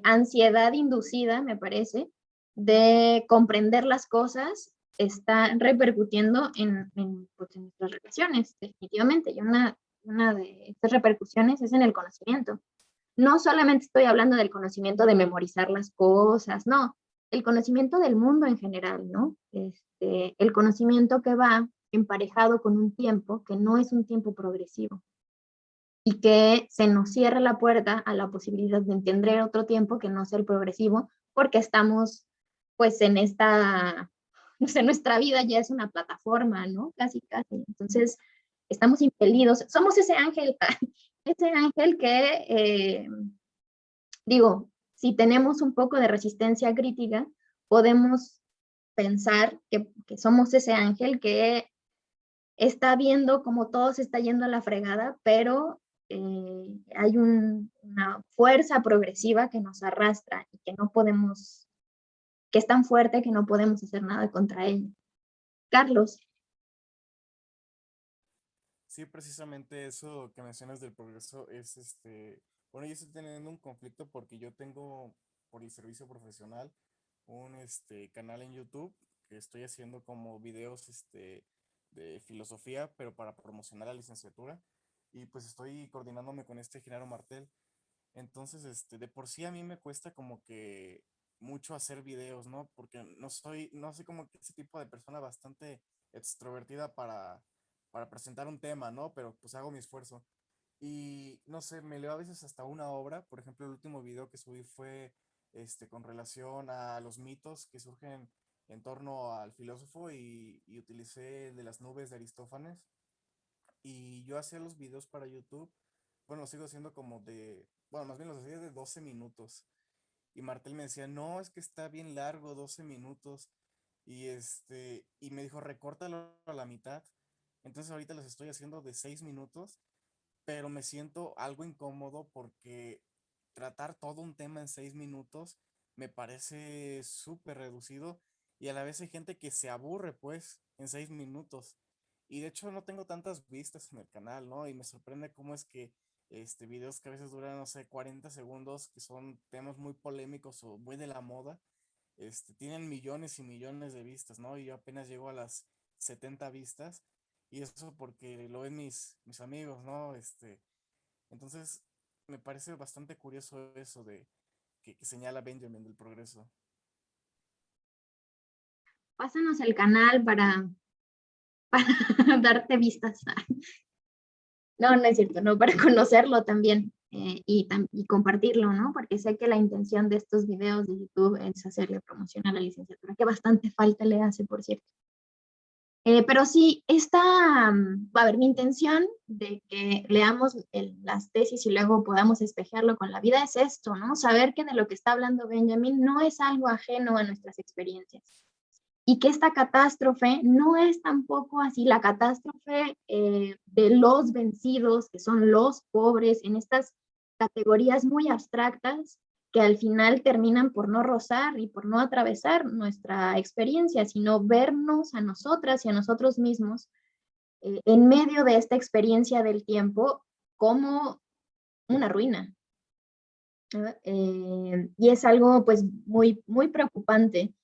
ansiedad inducida, me parece, de comprender las cosas está repercutiendo pues, en nuestras relaciones, definitivamente. Y una de estas repercusiones es en el conocimiento. No solamente estoy hablando del conocimiento de memorizar las cosas, no, el conocimiento del mundo en general, ¿no? El conocimiento que va emparejado con un tiempo que no es un tiempo progresivo y que se nos cierra la puerta a la posibilidad de entender otro tiempo que no sea el progresivo, porque estamos pues en esta, no sé, nuestra vida ya es una plataforma, ¿no? Casi, casi. Entonces, estamos impelidos, somos ese ángel que digo, si tenemos un poco de resistencia crítica, podemos pensar que somos ese ángel que está viendo cómo todo se está yendo a la fregada, pero hay una fuerza progresiva que nos arrastra y que no podemos, que es tan fuerte que no podemos hacer nada contra ella. Carlos. Sí, precisamente eso que mencionas del progreso es bueno, yo estoy teniendo un conflicto porque yo tengo por el servicio profesional un canal en YouTube que estoy haciendo como videos de filosofía, pero para promocionar la licenciatura y pues estoy coordinándome con Genaro Martel. Entonces, de por sí a mí me cuesta como que mucho hacer videos, ¿no? Porque no soy como que ese tipo de persona bastante extrovertida para presentar un tema, ¿no? Pero pues hago mi esfuerzo. Y no sé, me leo a veces hasta una obra. Por ejemplo, el último video que subí fue con relación a los mitos que surgen en torno al filósofo y utilicé el de las nubes de Aristófanes. Y yo hacía los videos para YouTube, bueno, los sigo haciendo bueno, más bien los hacía de 12 minutos. Y Martel me decía, no, es que está bien largo, 12 minutos. Y me dijo, recórtalo a la mitad. Entonces ahorita los estoy haciendo de 6 minutos pero me siento algo incómodo porque tratar todo un tema en 6 minutos me parece súper reducido y a la vez hay gente que se aburre pues en 6 minutos. Y de hecho no tengo tantas vistas en el canal, ¿no? Y me sorprende cómo es que videos que a veces duran, no sé, 40 segundos, que son temas muy polémicos o muy de la moda, tienen millones y millones de vistas, ¿no? Y yo apenas llego a las 70 vistas y eso porque lo ven mis amigos, ¿no? Entonces me parece bastante curioso eso de que señala Benjamin del progreso. Pásanos el canal para darte vistas. No, no es cierto, no, para conocerlo también y compartirlo, ¿no? Porque sé que la intención de estos videos de YouTube es hacerle promoción a la licenciatura, que bastante falta le hace, por cierto. Pero sí, a ver, mi intención de que leamos las tesis y luego podamos espejarlo con la vida es esto, ¿no? Saber que de lo que está hablando Benjamin no es algo ajeno a nuestras experiencias. Y que esta catástrofe no es tampoco así la catástrofe de los vencidos, que son los pobres, en estas categorías muy abstractas que al final terminan por no rozar y por no atravesar nuestra experiencia, sino vernos a nosotras y a nosotros mismos en medio de esta experiencia del tiempo como una ruina. Y es algo pues muy preocupante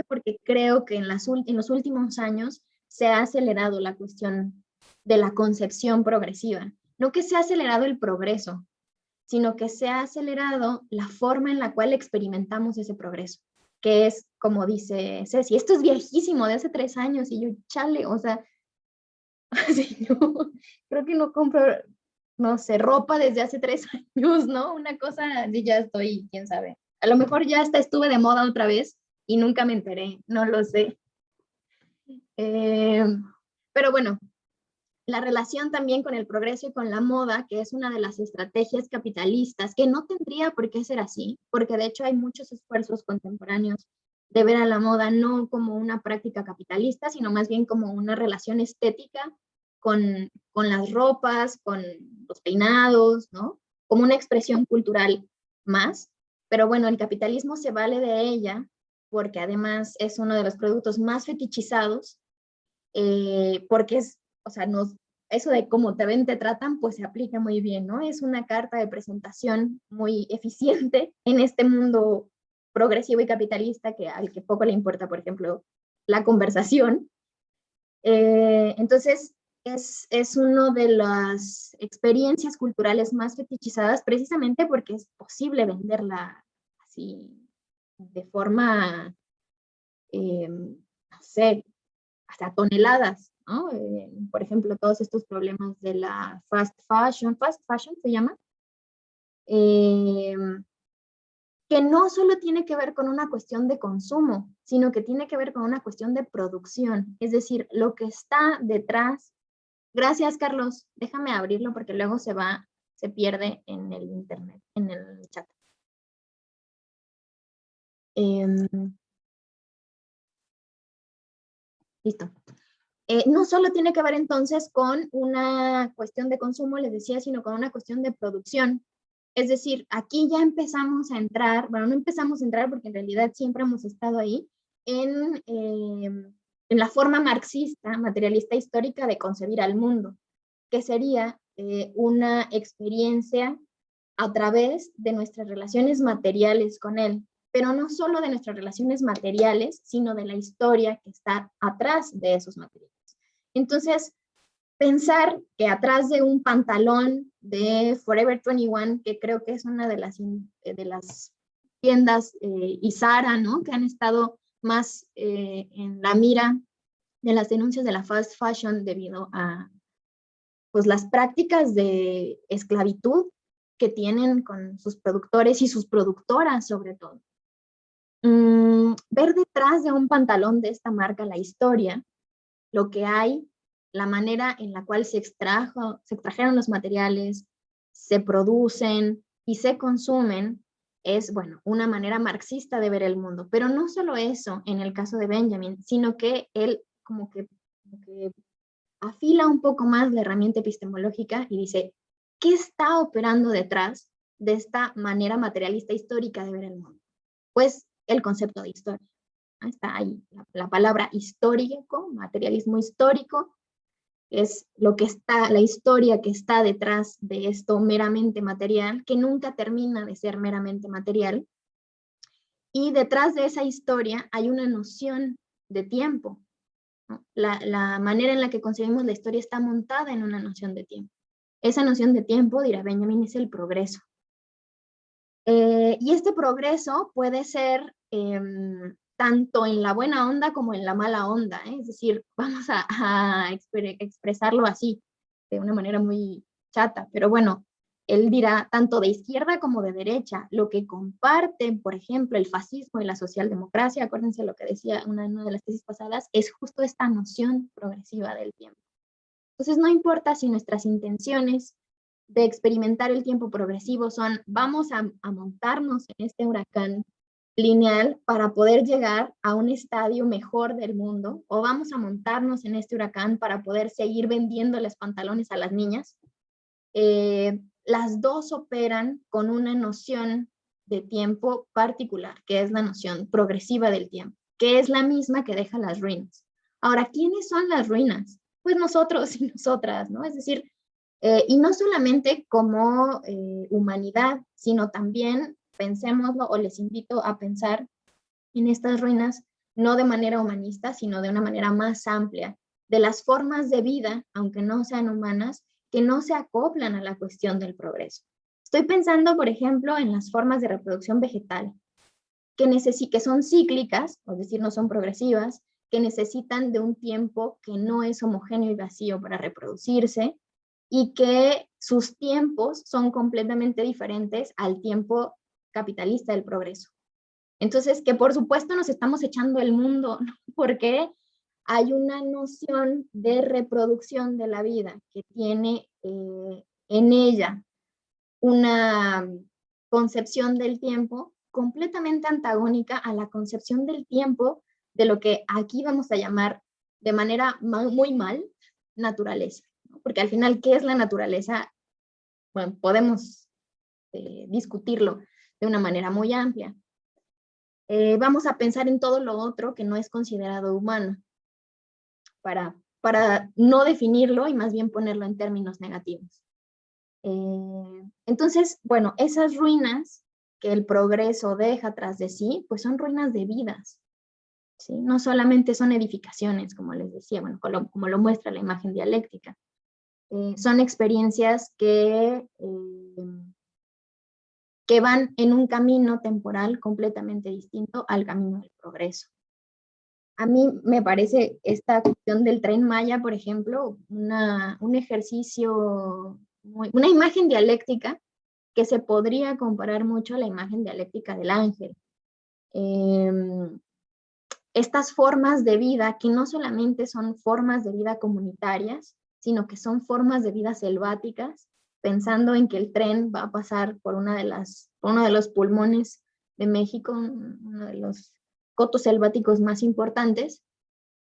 porque creo que en los últimos años se ha acelerado la cuestión de la concepción progresiva. No que se ha acelerado el progreso, sino que se ha acelerado la forma en la cual experimentamos ese progreso, que es, como dice Ceci, esto es viejísimo, de hace 3 años, y yo, chale, o sea, sí, no, creo que no compro, no sé, ropa desde hace 3 años, ¿no? Una cosa así, ya estoy, quién sabe. A lo mejor ya hasta estuve de moda otra vez y nunca me enteré, no lo sé. Eh, pero bueno, la relación también con el progreso y con la moda, que es una de las estrategias capitalistas, que no tendría por qué ser así, porque de hecho hay muchos esfuerzos contemporáneos de ver a la moda no como una práctica capitalista, sino más bien como una relación estética con las ropas, con los peinados, ¿no? Como una expresión cultural más. Pero bueno, el capitalismo se vale de ella porque además es uno de los productos más fetichizados, porque es, o sea, eso de cómo te ven, te tratan, pues se aplica muy bien, ¿no? Es una carta de presentación muy eficiente en este mundo progresivo y capitalista al que poco le importa, por ejemplo, la conversación. Entonces, es una de las experiencias culturales más fetichizadas precisamente porque es posible venderla así de forma, no sé, hasta toneladas, ¿no? Por ejemplo, todos estos problemas de la fast fashion se llama, eh, que no solo tiene que ver con una cuestión de consumo, sino que tiene que ver con una cuestión de producción, es decir, lo que está detrás. Gracias, Carlos. Déjame abrirlo porque luego se pierde en el internet, en el chat. Listo. No solo tiene que ver entonces con una cuestión de consumo, les decía, sino con una cuestión de producción. Es decir, aquí ya empezamos a entrar, bueno, no empezamos a entrar porque en realidad siempre hemos estado ahí, en la forma marxista, materialista histórica de concebir al mundo, que sería una experiencia a través de nuestras relaciones materiales con él, pero no solo de nuestras relaciones materiales, sino de la historia que está atrás de esos materiales. Entonces, pensar que atrás de un pantalón de Forever 21, que creo que es una de las tiendas, y Zara, ¿no? Que han estado más en la mira de las denuncias de la fast fashion debido a pues, las prácticas de esclavitud que tienen con sus productores y sus productoras sobre todo. Ver detrás de un pantalón de esta marca la historia, lo que hay, la manera en la cual se extrajeron los materiales, se producen y se consumen, es, bueno, una manera marxista de ver el mundo. Pero no solo eso en el caso de Benjamin, sino que él como que afila un poco más la herramienta epistemológica y dice, ¿qué está operando detrás de esta manera materialista histórica de ver el mundo? Pues el concepto de historia. Está ahí la palabra histórico, materialismo histórico, es lo que está, la historia que está detrás de esto meramente material, que nunca termina de ser meramente material. Y detrás de esa historia hay una noción de tiempo, ¿no? La manera en la que concebimos la historia está montada en una noción de tiempo. Esa noción de tiempo, dirá Benjamin, es el progreso. Y este progreso puede ser tanto en la buena onda como en la mala onda, ¿eh? Es decir, vamos a expresarlo así, de una manera muy chata, pero bueno, él dirá tanto de izquierda como de derecha, lo que comparten, por ejemplo, el fascismo y la socialdemocracia, acuérdense lo que decía una de las tesis pasadas, es justo esta noción progresiva del tiempo. Entonces no importa si nuestras intenciones de experimentar el tiempo progresivo son, vamos a montarnos en este huracán lineal para poder llegar a un estadio mejor del mundo, o vamos a montarnos en este huracán para poder seguir vendiéndoles pantalones a las niñas. Las dos operan con una noción de tiempo particular, que es la noción progresiva del tiempo, que es la misma que deja las ruinas. Ahora, ¿quiénes son las ruinas? Pues nosotros y nosotras, ¿no? Es decir, y no solamente como humanidad, sino también, pensémoslo, o les invito a pensar en estas ruinas, no de manera humanista, sino de una manera más amplia, de las formas de vida, aunque no sean humanas, que no se acoplan a la cuestión del progreso. Estoy pensando, por ejemplo, en las formas de reproducción vegetal, que son cíclicas, es decir, no son progresivas, que necesitan de un tiempo que no es homogéneo y vacío para reproducirse, y que sus tiempos son completamente diferentes al tiempo capitalista del progreso. Entonces, que por supuesto nos estamos echando el mundo, ¿no? Porque hay una noción de reproducción de la vida que tiene en ella una concepción del tiempo completamente antagónica a la concepción del tiempo de lo que aquí vamos a llamar de manera muy mal naturaleza, ¿no? Porque al final, ¿qué es la naturaleza? Bueno, podemos discutirlo de una manera muy amplia. Vamos a pensar en todo lo otro que no es considerado humano, para no definirlo y más bien ponerlo en términos negativos. Entonces, bueno, esas ruinas que el progreso deja tras de sí, pues son ruinas de vidas, ¿sí? No solamente son edificaciones, como les decía, bueno, como lo muestra la imagen dialéctica. Son experiencias que van en un camino temporal completamente distinto al camino del progreso. A mí me parece esta cuestión del Tren Maya, por ejemplo, un ejercicio, una imagen dialéctica que se podría comparar mucho a la imagen dialéctica del ángel. Estas formas de vida, que no solamente son formas de vida comunitarias, sino que son formas de vida selváticas, pensando en que el tren va a pasar por uno de los pulmones de México, uno de los cotos selváticos más importantes,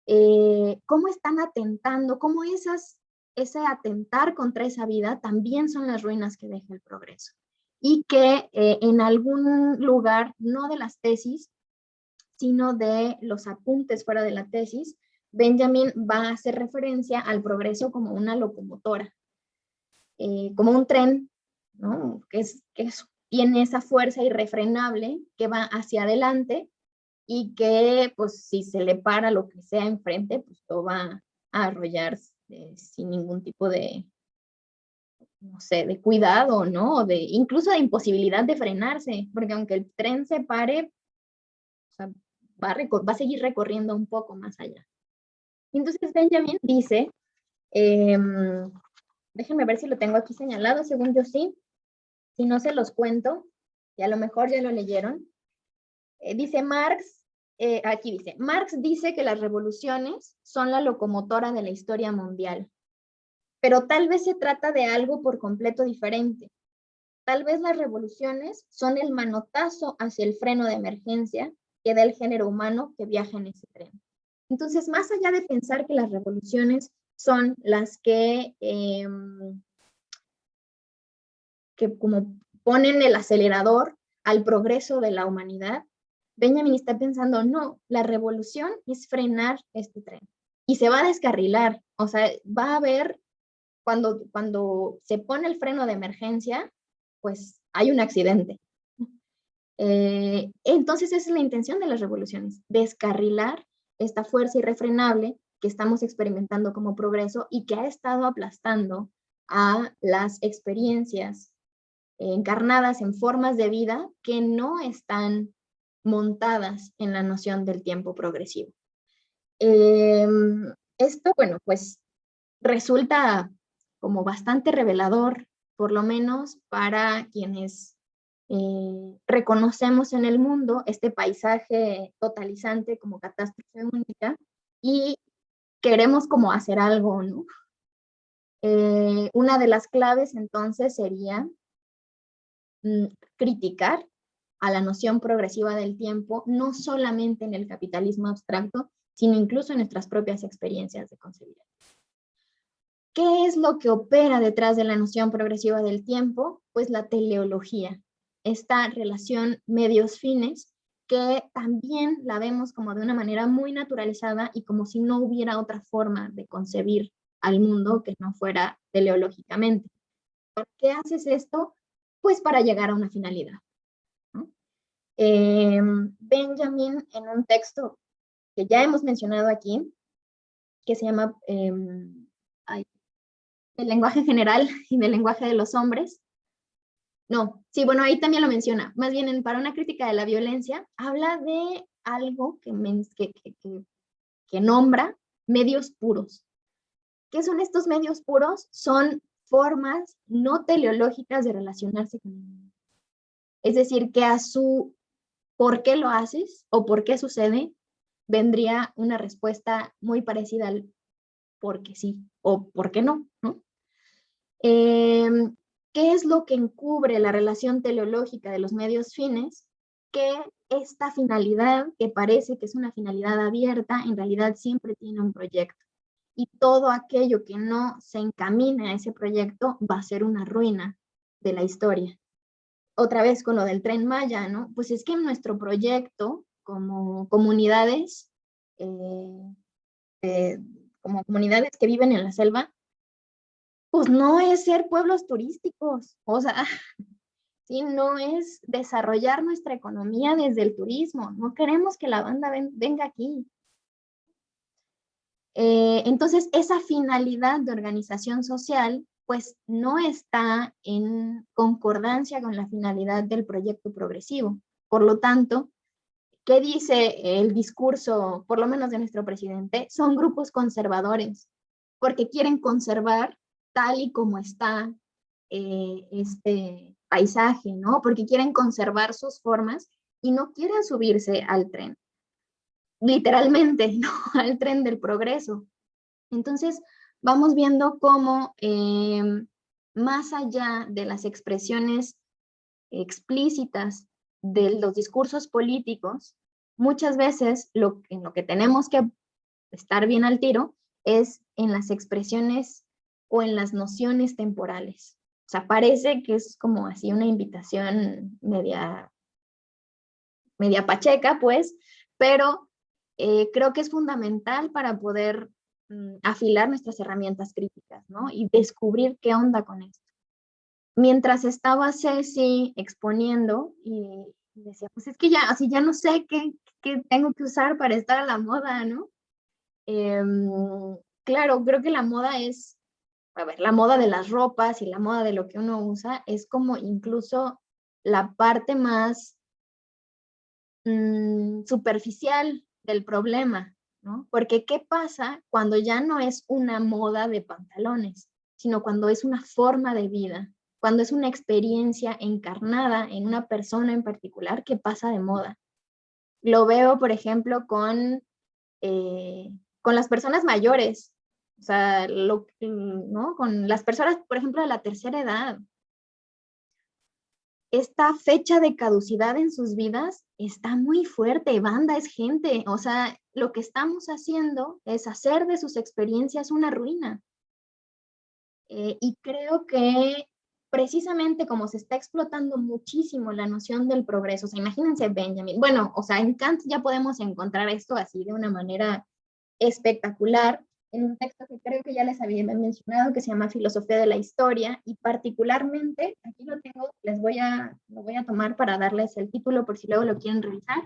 cómo están atentando, cómo ese atentar contra esa vida también son las ruinas que deja el progreso. Y que en algún lugar, no de las tesis, sino de los apuntes fuera de la tesis, Benjamin va a hacer referencia al progreso como una locomotora, como un tren, ¿no? que tiene esa fuerza irrefrenable que va hacia adelante y que, pues, si se le para lo que sea enfrente, pues todo va a arrollar sin ningún tipo de, no sé, de cuidado, ¿no? Incluso de imposibilidad de frenarse, porque aunque el tren se pare, o sea, va a seguir recorriendo un poco más allá. Entonces Benjamin dice, déjenme ver si lo tengo aquí señalado, según yo sí, si no se los cuento, y a lo mejor ya lo leyeron. Dice Marx, aquí dice, Marx dice que las revoluciones son la locomotora de la historia mundial, pero tal vez se trata de algo por completo diferente. Tal vez las revoluciones son el manotazo hacia el freno de emergencia que da el género humano que viaja en ese tren. Entonces, más allá de pensar que las revoluciones son las que como ponen el acelerador al progreso de la humanidad, Benjamin está pensando, no, la revolución es frenar este tren y se va a descarrilar, o sea, va a haber, cuando se pone el freno de emergencia, pues hay un accidente. Entonces esa es la intención de las revoluciones, descarrilar esta fuerza irrefrenable que estamos experimentando como progreso y que ha estado aplastando a las experiencias encarnadas en formas de vida que no están montadas en la noción del tiempo progresivo. Esto, bueno, pues resulta como bastante revelador, por lo menos para quienes reconocemos en el mundo este paisaje totalizante como catástrofe única y queremos como hacer algo, ¿no? Una de las claves entonces sería criticar a la noción progresiva del tiempo, no solamente en el capitalismo abstracto, sino incluso en nuestras propias experiencias de concebir. ¿Qué es lo que opera detrás de la noción progresiva del tiempo? Pues la teleología, esta relación medios-fines, que también la vemos como de una manera muy naturalizada y como si no hubiera otra forma de concebir al mundo que no fuera teleológicamente. ¿Por qué haces esto? Pues para llegar a una finalidad, ¿no? Benjamin, en un texto que ya hemos mencionado aquí, que se llama El lenguaje general y del lenguaje de los hombres. No, sí, bueno, ahí también lo menciona. Más bien, para una crítica de la violencia, habla de algo que nombra medios puros. ¿Qué son estos medios puros? Son formas no teleológicas de relacionarse con el mundo. Es decir, que a su ¿por qué lo haces? O ¿por qué sucede? Vendría una respuesta muy parecida al porque sí o por qué no, ¿no? ¿Qué es lo que encubre la relación teleológica de los medios fines? Que esta finalidad, que parece que es una finalidad abierta, en realidad siempre tiene un proyecto. Y todo aquello que no se encamina a ese proyecto va a ser una ruina de la historia. Otra vez con lo del Tren Maya, ¿no? Pues es que en nuestro proyecto, como comunidades, como comunidades que viven en la selva, pues no es ser pueblos turísticos, o sea, ¿sí? No es desarrollar nuestra economía desde el turismo, no queremos que la banda venga aquí. Entonces, esa finalidad de organización social, pues no está en concordancia con la finalidad del proyecto progresivo. Por lo tanto, ¿qué dice el discurso, por lo menos de nuestro presidente? Son grupos conservadores, porque quieren conservar tal y como está este paisaje, ¿no? Porque quieren conservar sus formas y no quieren subirse al tren, literalmente, ¿no? Al tren del progreso. Entonces, vamos viendo cómo más allá de las expresiones explícitas de los discursos políticos, muchas veces en lo que tenemos que estar bien al tiro es en las expresiones o en las nociones temporales. O sea, parece que es como así una invitación media pacheca, pues, pero creo que es fundamental para poder afilar nuestras herramientas críticas, ¿no? Y descubrir qué onda con esto. Mientras estaba Ceci exponiendo y decía, pues es que ya, así ya no sé qué tengo que usar para estar a la moda, ¿no? Claro, creo que la moda es, a ver, la moda de las ropas y la moda de lo que uno usa es como incluso la parte más superficial del problema, ¿no? Porque ¿qué pasa cuando ya no es una moda de pantalones, sino cuando es una forma de vida, cuando es una experiencia encarnada en una persona en particular que pasa de moda? Lo veo, por ejemplo, con las personas mayores, o sea, ¿no? Con las personas, por ejemplo, de la tercera edad. esta fecha de caducidad en sus vidas está muy fuerte. Banda, es gente. O sea, lo que estamos haciendo es hacer de sus experiencias una ruina. Y creo que precisamente como se está explotando muchísimo la noción del progreso, o sea, imagínense Benjamin, bueno, o sea, en Kant ya podemos encontrar esto así de una manera espectacular, en un texto que creo que ya les había mencionado, que se llama Filosofía de la Historia, y particularmente, aquí lo tengo, lo voy a tomar para darles el título por si luego lo quieren revisar.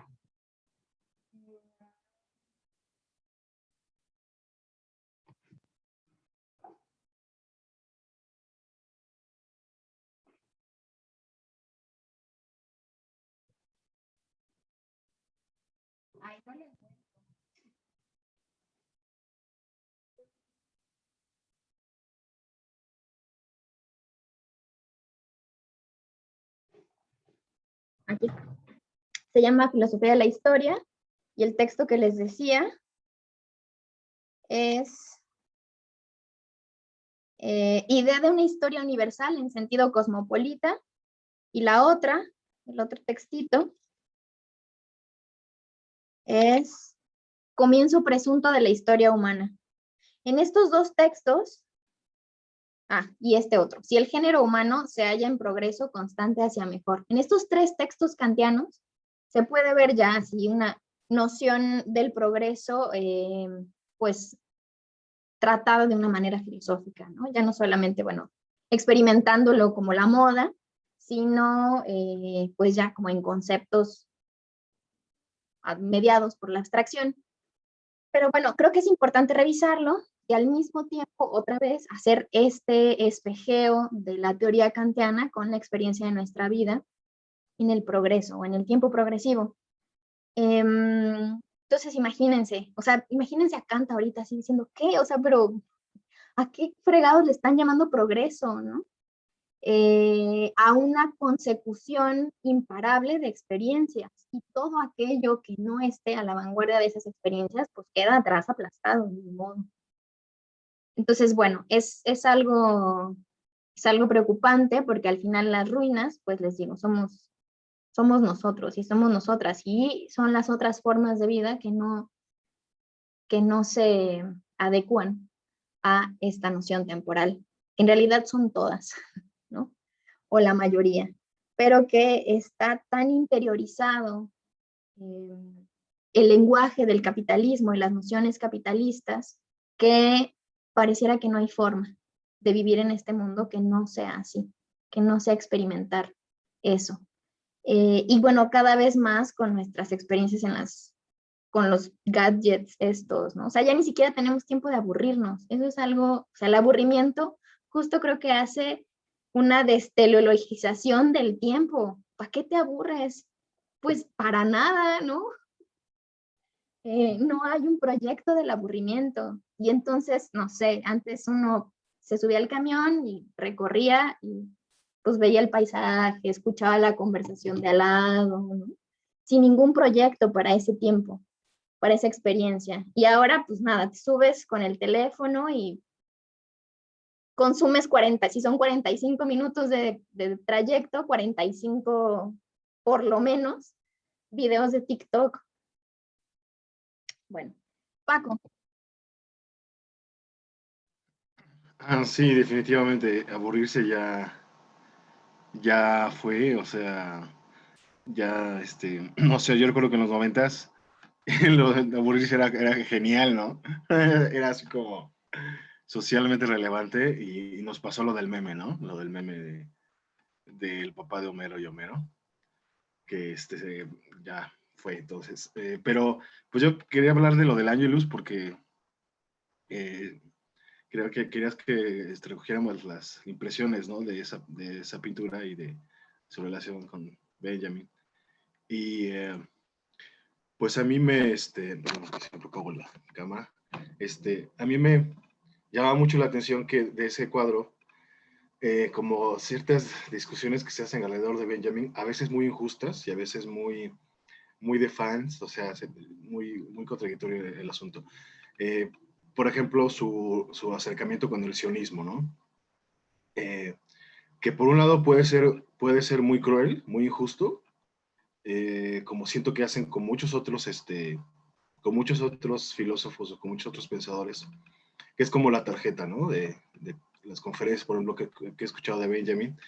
Ay, no le encuentro. Aquí está. Se llama Filosofía de la Historia, y el texto que les decía es idea de una historia universal en sentido cosmopolita, y la otra, el otro textito, es comienzo presunto de la historia humana. En estos dos textos, y este otro, si el género humano se halla en progreso constante hacia mejor. En estos tres textos kantianos se puede ver ya así una noción del progreso, pues tratada de una manera filosófica, ¿no? Ya no solamente, bueno, experimentándolo como la moda, sino pues ya como en conceptos mediados por la abstracción. Pero bueno, creo que es importante revisarlo y al mismo tiempo otra vez hacer este espejeo de la teoría kantiana con la experiencia de nuestra vida en el progreso o en el tiempo progresivo. Entonces imagínense, o sea, imagínense a Kant ahorita así diciendo, ¿qué? O sea, pero ¿a qué fregados le están llamando progreso, no? A una consecución imparable de experiencias, y todo aquello que no esté a la vanguardia de esas experiencias, pues queda atrás aplastado, de ningún modo. Entonces, bueno, es algo preocupante, porque al final las ruinas, pues les digo, somos nosotros y somos nosotras, y son las otras formas de vida que no se adecúan a esta noción temporal. En realidad son todas, ¿no? O la mayoría, pero que está tan interiorizado el lenguaje del capitalismo y las nociones capitalistas, que pareciera que no hay forma de vivir en este mundo que no sea así, que no sea experimentar eso. Y bueno, cada vez más con nuestras experiencias con los gadgets estos, ¿no? O sea, ya ni siquiera tenemos tiempo de aburrirnos. Eso es algo, o sea, el aburrimiento justo creo que hace una desteologización del tiempo. ¿Para qué te aburres? Pues para nada, ¿no? No hay un proyecto del aburrimiento. Y entonces, no sé, antes uno se subía al camión y recorría y pues veía el paisaje, escuchaba la conversación de al lado, ¿no? Sin ningún proyecto para ese tiempo, para esa experiencia. Y ahora, pues nada, te subes con el teléfono y consumes 40, si son 45 minutos de trayecto, 45 por lo menos videos de TikTok. Bueno, Paco. Sí, definitivamente, aburrirse ya fue, o sea, ya, no sé, yo recuerdo que en los 90s lo de aburrirse era genial, ¿no? Era así como socialmente relevante, y nos pasó lo del meme, ¿no? Lo del meme del papá de Homero y Homero, que ya fue entonces. Pero pues yo quería hablar de lo del Angelus porque eh, creo que querías que recogiéramos las impresiones, ¿no? De esa pintura y de su relación con Benjamin. Y pues a mí perdón, que siempre cago en la cámara. A mí me llama mucho la atención que de ese cuadro, como ciertas discusiones que se hacen alrededor de Benjamin, a veces muy injustas y a veces muy de fans, o sea, muy contradictorio el asunto. Por ejemplo, su acercamiento con el sionismo, ¿no? Que por un lado puede ser puede ser muy cruel, muy injusto, como siento que hacen con muchos otros filósofos o con muchos otros pensadores, que es como la tarjeta, ¿no? De las conferencias, por ejemplo, que he escuchado de Benjamin.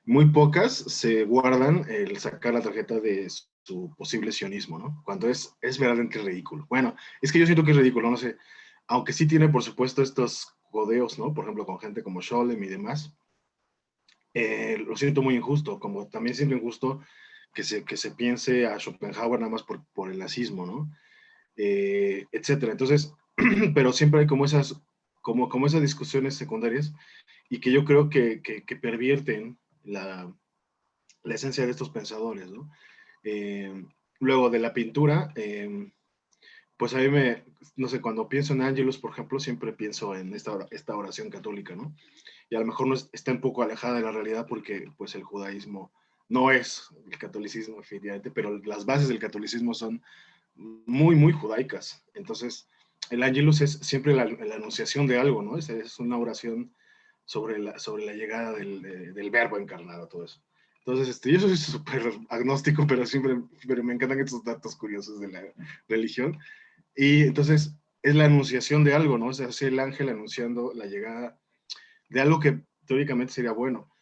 Muy pocas se guardan el sacar la tarjeta de su posible sionismo, ¿no? Cuando es verdaderamente ridículo. Bueno, es que yo siento que es ridículo, no sé, aunque sí tiene, por supuesto, estos codeos, ¿no? Por ejemplo, con gente como Scholem y demás, lo siento muy injusto, como también siento injusto que se piense a Schopenhauer nada más por el nazismo, ¿no? Etcétera. Entonces, pero siempre hay como como esas discusiones secundarias y que yo creo que pervierten la esencia de estos pensadores, ¿no? Eh, Luego de la pintura, pues a mí no sé, cuando pienso en Ángelus, por ejemplo, siempre pienso en esta oración católica, ¿no? Y a lo mejor no está un poco alejada de la realidad porque pues el judaísmo no es el catolicismo, efectivamente, pero las bases del catolicismo son muy, muy judaicas. Entonces, el Ángelus es siempre la anunciación de algo, ¿no? Es una oración sobre la llegada del verbo encarnado, todo eso. Entonces, yo soy súper agnóstico, pero me encantan estos datos curiosos de la religión. Y entonces, es la anunciación de algo, ¿no? O sea, es el ángel anunciando la llegada de algo que teóricamente sería bueno.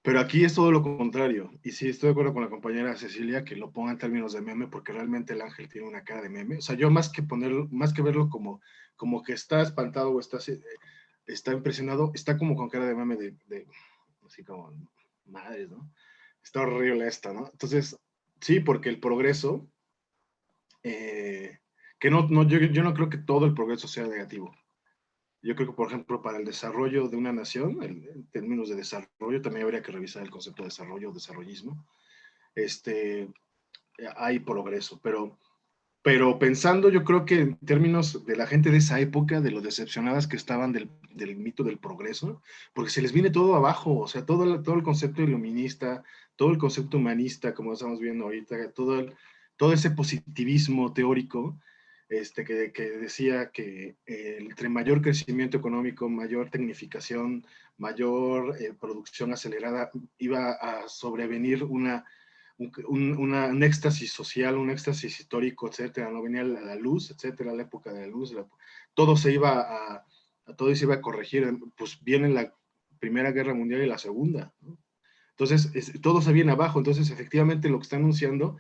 Pero aquí es todo lo contrario. Y sí, estoy de acuerdo con la compañera Cecilia que lo ponga en términos de meme, porque realmente el ángel tiene una cara de meme. O sea, yo más que verlo como que está espantado o está impresionado, está como con cara de meme así como, madres, ¿no? Está horrible esta, ¿no? Entonces, sí, porque el progreso, que yo no creo que todo el progreso sea negativo. Yo creo que, por ejemplo, para el desarrollo de una nación, en términos de desarrollo, también habría que revisar el concepto de desarrollo o desarrollismo. Hay progreso, pero pensando, yo creo que en términos de la gente de esa época, de lo decepcionadas que estaban del mito del progreso, porque se les viene todo abajo, o sea, todo el concepto iluminista, todo el concepto humanista, como estamos viendo ahorita, todo ese positivismo teórico, que decía que entre mayor crecimiento económico, mayor tecnificación, mayor producción acelerada, iba a sobrevenir un éxtasis social, un éxtasis histórico, etcétera, no venía la luz, etcétera, la época de la luz, todo todo se iba a corregir, pues viene la Primera Guerra Mundial y la Segunda, ¿no? Entonces, todo se viene abajo, entonces efectivamente lo que está anunciando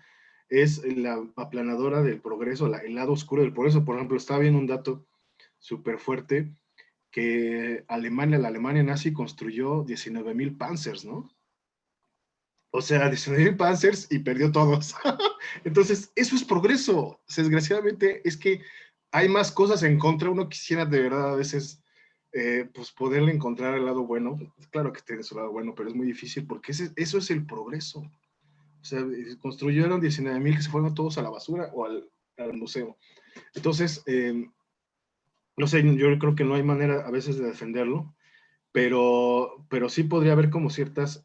es la aplanadora del progreso, el lado oscuro del progreso. Por ejemplo, estaba viendo un dato súper fuerte, que la Alemania nazi construyó 19,000 Panzers, ¿no? O sea, 19,000 Panzers y perdió todos. Entonces, eso es progreso. O sea, desgraciadamente, es que hay más cosas en contra. Uno quisiera de verdad a veces, pues, poderle encontrar el lado bueno. Claro que tiene su lado bueno, pero es muy difícil porque eso es el progreso. O sea, construyeron 19,000 que se fueron todos a la basura o al museo. Entonces, no sé, yo creo que no hay manera a veces de defenderlo, pero sí podría haber como ciertas,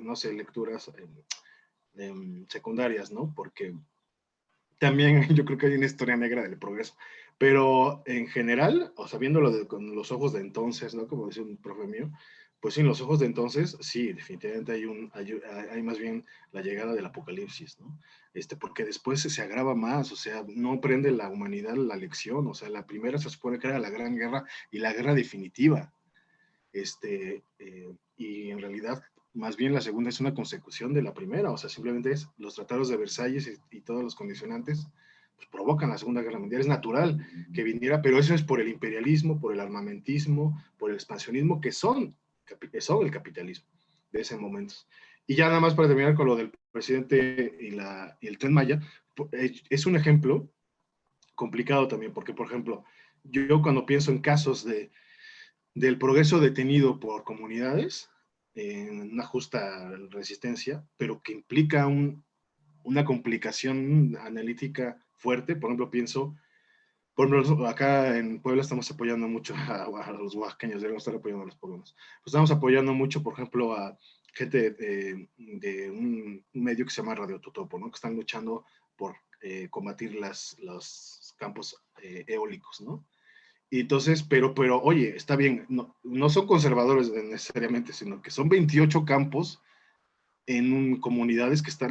no sé, lecturas secundarias, ¿no? Porque también yo creo que hay una historia negra del progreso, pero en general, o sea, viéndolo con los ojos de entonces, ¿no? Como dice un profe mío, pues sí, en los ojos de entonces, sí, definitivamente hay más bien la llegada del apocalipsis, ¿no? Porque después se agrava más, o sea, no aprende la humanidad la lección, o sea, la primera se supone que era la gran guerra y la guerra definitiva, y en realidad más bien la segunda es una consecución de la primera, o sea, simplemente es los tratados de Versalles y todos los condicionantes pues, provocan la Segunda Guerra Mundial. Es natural que viniera, pero eso es por el imperialismo, por el armamentismo, por el expansionismo, que son el capitalismo de ese momento. Y ya nada más para terminar con lo del presidente y el Tren Maya, es un ejemplo complicado también, porque por ejemplo, yo cuando pienso en casos del progreso detenido por comunidades en una justa resistencia, pero que implica una complicación analítica fuerte. Por ejemplo, acá en Puebla estamos apoyando mucho a los oaxaqueños, debemos estar apoyando a los poblanos. Pues estamos apoyando mucho, por ejemplo, a gente de un medio que se llama Radio Totopo, ¿no? Que están luchando por combatir los campos eólicos, ¿no? Y entonces, pero oye, está bien, no son conservadores necesariamente, sino que son 28 campos comunidades que se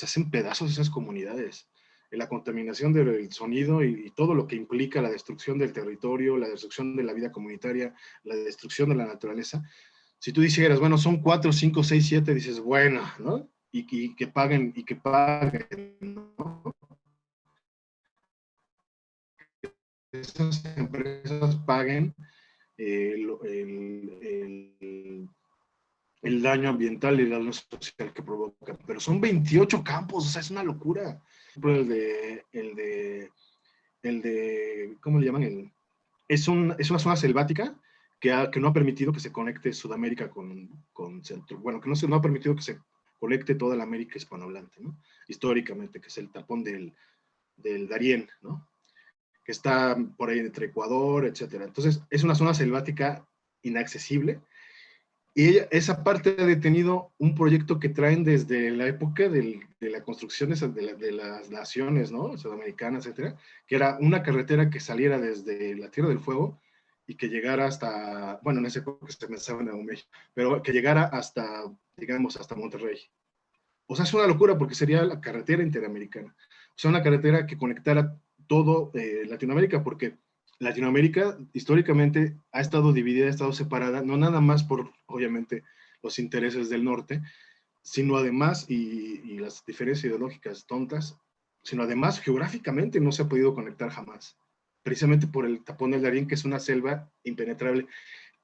hacen pedazos esas comunidades. La contaminación del sonido y todo lo que implica la destrucción del territorio, la destrucción de la vida comunitaria, la destrucción de la naturaleza. Si tú dijeras, bueno, son 4, 5, 6, 7, dices, bueno, ¿no? Y que paguen, ¿no? Esas empresas paguen el daño ambiental y el daño social que provoca. Pero son 28 campos, o sea, es una locura. El de ¿cómo le llaman? Es una zona selvática que no ha permitido que se conecte Sudamérica con Centro. Bueno, que no ha permitido que se conecte toda la América hispanohablante, ¿no? Históricamente, que es el tapón del Darién, ¿no? Que está por ahí entre Ecuador, etcétera. Entonces, es una zona selvática inaccesible. Y esa parte ha detenido un proyecto que traen desde la época de la construcción de las naciones, ¿no? Sudamericanas, etcétera, que era una carretera que saliera desde la Tierra del Fuego y que llegara hasta, bueno, en ese época se pensaba en Nuevo México, pero que llegara hasta, digamos, hasta Monterrey. O sea, es una locura porque sería la carretera interamericana. O sea, una carretera que conectara todo Latinoamérica, porque Latinoamérica históricamente ha estado dividida, ha estado separada, no nada más por, obviamente, los intereses del norte, sino además, y las diferencias ideológicas tontas, sino además geográficamente no se ha podido conectar jamás, precisamente por el tapón del Darién, que es una selva impenetrable.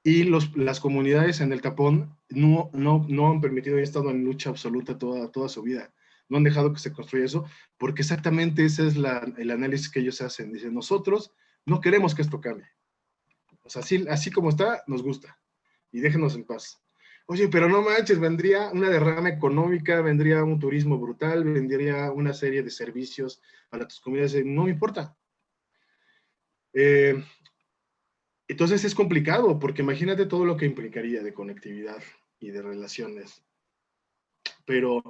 Y las comunidades en el tapón no han permitido, y han estado en lucha absoluta toda su vida. No han dejado que se construya eso, porque exactamente ese es el análisis que ellos hacen. Dicen, nosotros no queremos que esto cambie. O sea, así como está, nos gusta. Y déjenos en paz. Oye, pero no manches, vendría una derrama económica, vendría un turismo brutal, vendría una serie de servicios para tus comunidades. No me importa. Entonces es complicado, porque imagínate todo lo que implicaría de conectividad y de relaciones. Pero,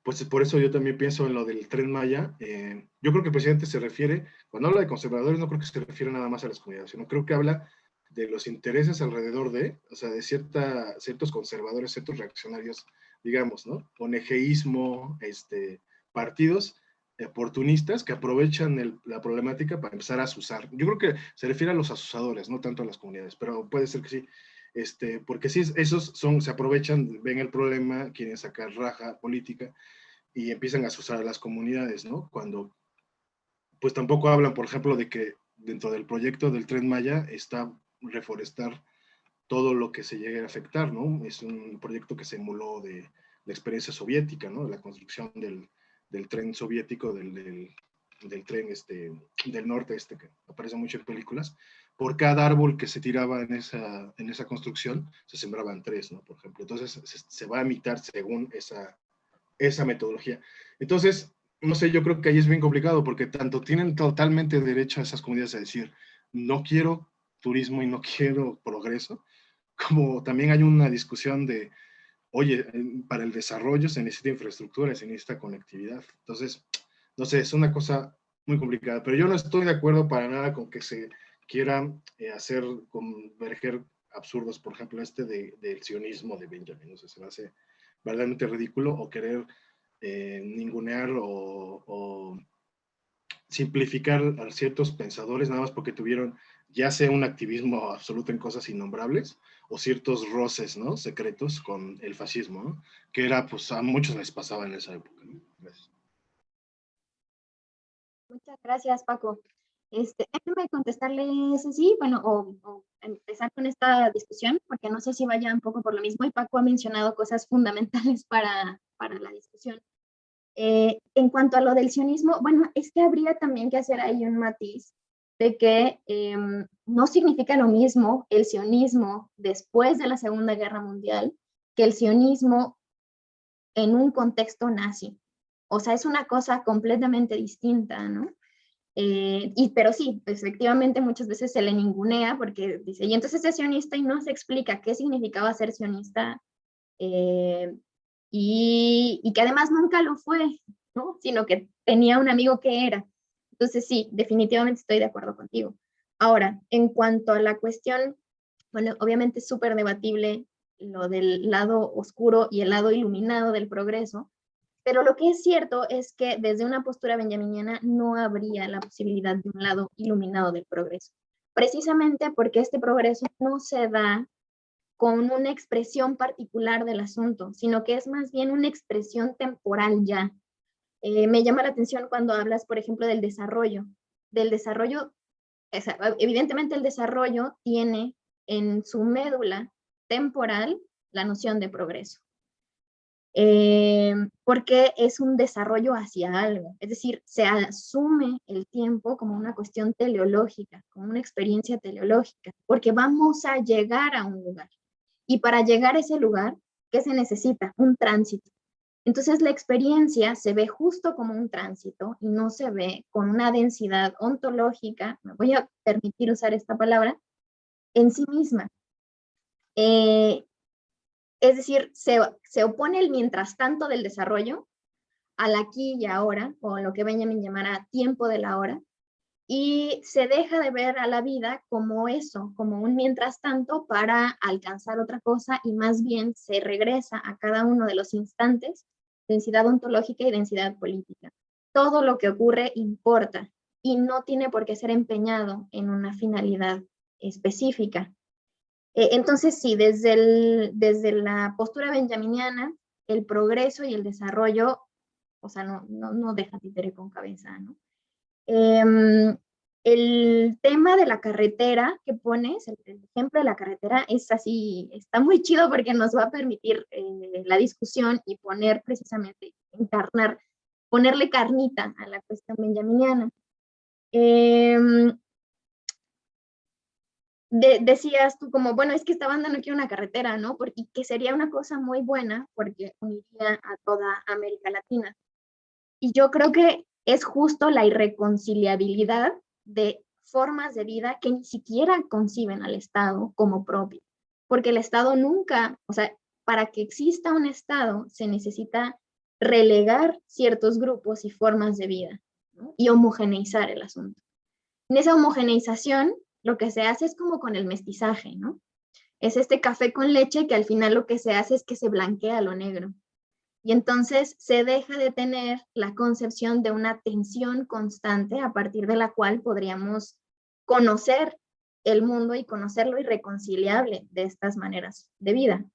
pues por eso yo también pienso en lo del Tren Maya. Yo creo que el presidente se refiere, cuando habla de conservadores, no creo que se refiere nada más a las comunidades, sino creo que habla de los intereses alrededor o sea, de ciertos conservadores, ciertos reaccionarios, digamos, ¿no? ONGismo, partidos oportunistas que aprovechan la problemática para empezar a asusar. Yo creo que se refiere a los asusadores, no tanto a las comunidades, pero puede ser que sí. Porque sí, esos se aprovechan, ven el problema, quieren sacar raja política y empiezan a asusar a las comunidades, ¿no? Cuando, pues tampoco hablan, por ejemplo, de que dentro del proyecto del Tren Maya está reforestar todo lo que se llegue a afectar, ¿no? Es un proyecto que se emuló de la experiencia soviética, ¿no? La construcción del tren soviético, del tren del norte, que aparece mucho en películas. Por cada árbol que se tiraba en esa construcción, se sembraban 3, ¿no? Por ejemplo. Entonces, se va a imitar según esa metodología. Entonces, no sé, yo creo que ahí es bien complicado, porque tanto tienen totalmente derecho a esas comunidades a decir, no quiero turismo y no quiero progreso, como también hay una discusión de, oye, para el desarrollo se necesita infraestructura, se necesita conectividad. Entonces, no sé, es una cosa muy complicada, pero yo no estoy de acuerdo para nada con que se quieran hacer converger absurdos, por ejemplo, del sionismo de Benjamin. O sea, se me hace verdaderamente ridículo, o querer ningunear o simplificar a ciertos pensadores nada más porque tuvieron ya sea un activismo absoluto en cosas innombrables o ciertos roces, ¿no? Secretos con el fascismo, ¿no? Que era, pues a muchos les pasaba en esa época, ¿no? Gracias. Muchas gracias, Paco. Déjame contestarles así, bueno, o empezar con esta discusión, porque no sé si vaya un poco por lo mismo, y Paco ha mencionado cosas fundamentales para la discusión. En cuanto a lo del sionismo, bueno, es que habría también que hacer ahí un matiz de que no significa lo mismo el sionismo después de la Segunda Guerra Mundial que el sionismo en un contexto nazi. O sea, es una cosa completamente distinta, ¿no? Pero sí, efectivamente muchas veces se le ningunea porque dice, y entonces es sionista, y no se explica qué significaba ser sionista, y que además nunca lo fue, ¿no? Sino que tenía un amigo que era. Entonces sí, definitivamente estoy de acuerdo contigo. Ahora, en cuanto a la cuestión, bueno, obviamente es súper debatible lo del lado oscuro y el lado iluminado del progreso, pero lo que es cierto es que desde una postura benjaminiana no habría la posibilidad de un lado iluminado del progreso, precisamente porque este progreso no se da con una expresión particular del asunto, sino que es más bien una expresión temporal ya. Me llama la atención cuando hablas, por ejemplo, del desarrollo. Evidentemente el desarrollo tiene en su médula temporal la noción de progreso. Porque es un desarrollo hacia algo, es decir, se asume el tiempo como una cuestión teleológica, como una experiencia teleológica, porque vamos a llegar a un lugar. Y para llegar a ese lugar, ¿qué se necesita? Un tránsito. Entonces la experiencia se ve justo como un tránsito y no se ve con una densidad ontológica, me voy a permitir usar esta palabra, en sí misma. Es decir, se opone el mientras tanto del desarrollo al aquí y ahora, o lo que Benjamin llamará tiempo de la hora, y se deja de ver a la vida como eso, como un mientras tanto para alcanzar otra cosa, y más bien se regresa a cada uno de los instantes, densidad ontológica y densidad política. Todo lo que ocurre importa y no tiene por qué ser empeñado en una finalidad específica. Entonces sí, desde la postura benjaminiana, el progreso y el desarrollo, o sea, no deja títere con cabeza, ¿no? El tema de la carretera que pones, el ejemplo de la carretera es así, está muy chido porque nos va a permitir la discusión y poner precisamente, encarnar, ponerle carnita a la cuestión benjaminiana. Decías tú como, bueno, es que esta banda no quiere una carretera, ¿no? Y que sería una cosa muy buena porque uniría a toda América Latina. Y yo creo que es justo la irreconciliabilidad de formas de vida que ni siquiera conciben al Estado como propio. Porque el Estado nunca, o sea, para que exista un Estado se necesita relegar ciertos grupos y formas de vida, ¿no? Y homogeneizar el asunto. En esa homogeneización, lo que se hace es como con el mestizaje, ¿no? Es este café con leche que al final lo que se hace es que se blanquea lo negro. Y entonces se deja de tener la concepción de una tensión constante a partir de la cual podríamos conocer el mundo y conocer lo irreconciliable de estas maneras de vida.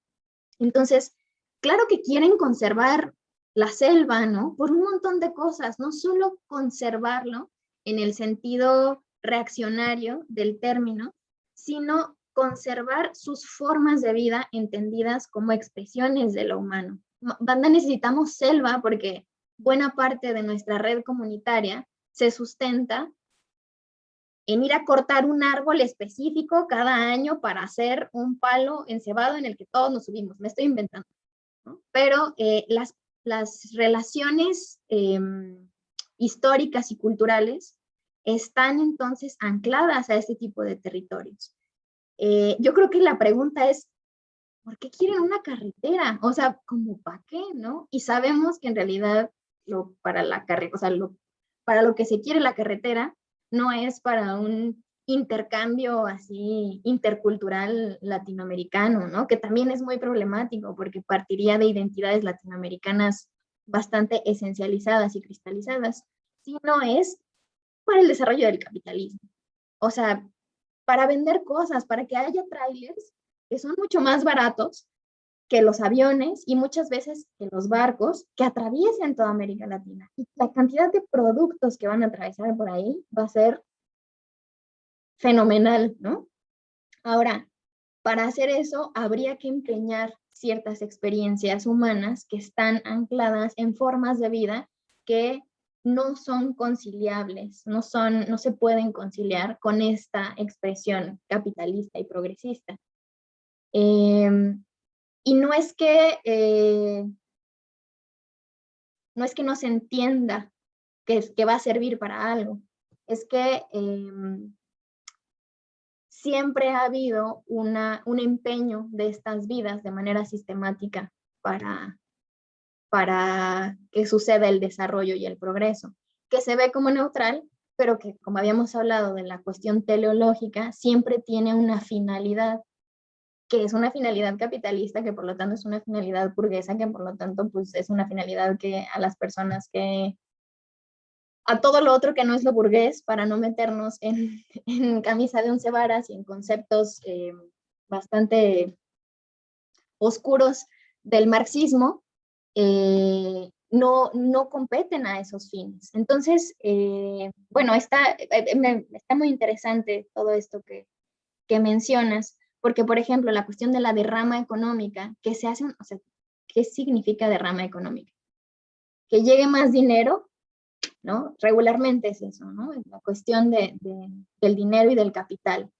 Entonces, claro que quieren conservar la selva, ¿no? Por un montón de cosas, no solo conservarlo en el sentido reaccionario del término, sino conservar sus formas de vida entendidas como expresiones de lo humano. Banda, necesitamos selva porque buena parte de nuestra red comunitaria se sustenta en ir a cortar un árbol específico cada año para hacer un palo encebado en el que todos nos subimos. Me estoy inventando, ¿no? Pero las relaciones históricas y culturales están entonces ancladas a este tipo de territorios. Yo creo que la pregunta es, ¿por qué quieren una carretera? O sea, ¿como para qué, no? Y sabemos que en realidad para lo que se quiere la carretera no es para un intercambio así intercultural latinoamericano, ¿no? Que también es muy problemático porque partiría de identidades latinoamericanas bastante esencializadas y cristalizadas, sino es para el desarrollo del capitalismo. O sea, para vender cosas, para que haya trailers que son mucho más baratos que los aviones y muchas veces que los barcos que atraviesen toda América Latina. Y la cantidad de productos que van a atravesar por ahí va a ser fenomenal, ¿no? Ahora, para hacer eso habría que empeñar ciertas experiencias humanas que están ancladas en formas de vida que no son conciliables, no se pueden conciliar con esta expresión capitalista y progresista. Y no es que no se entienda que va a servir para algo, es que siempre ha habido un empeño de estas vidas de manera sistemática para que suceda el desarrollo y el progreso, que se ve como neutral, pero que, como habíamos hablado de la cuestión teleológica, siempre tiene una finalidad que es una finalidad capitalista, que por lo tanto es una finalidad burguesa, que por lo tanto pues es una finalidad que a las personas que, a todo lo otro que no es lo burgués, para no meternos en camisa de once varas y en conceptos bastante oscuros del marxismo, no competen a esos fines. Entonces, bueno, está muy interesante todo esto que mencionas, porque, por ejemplo, la cuestión de la derrama económica, que se hace, o sea, ¿qué significa derrama económica? Que llegue más dinero, ¿no? Regularmente es eso, ¿no? Es la cuestión del dinero y del capital.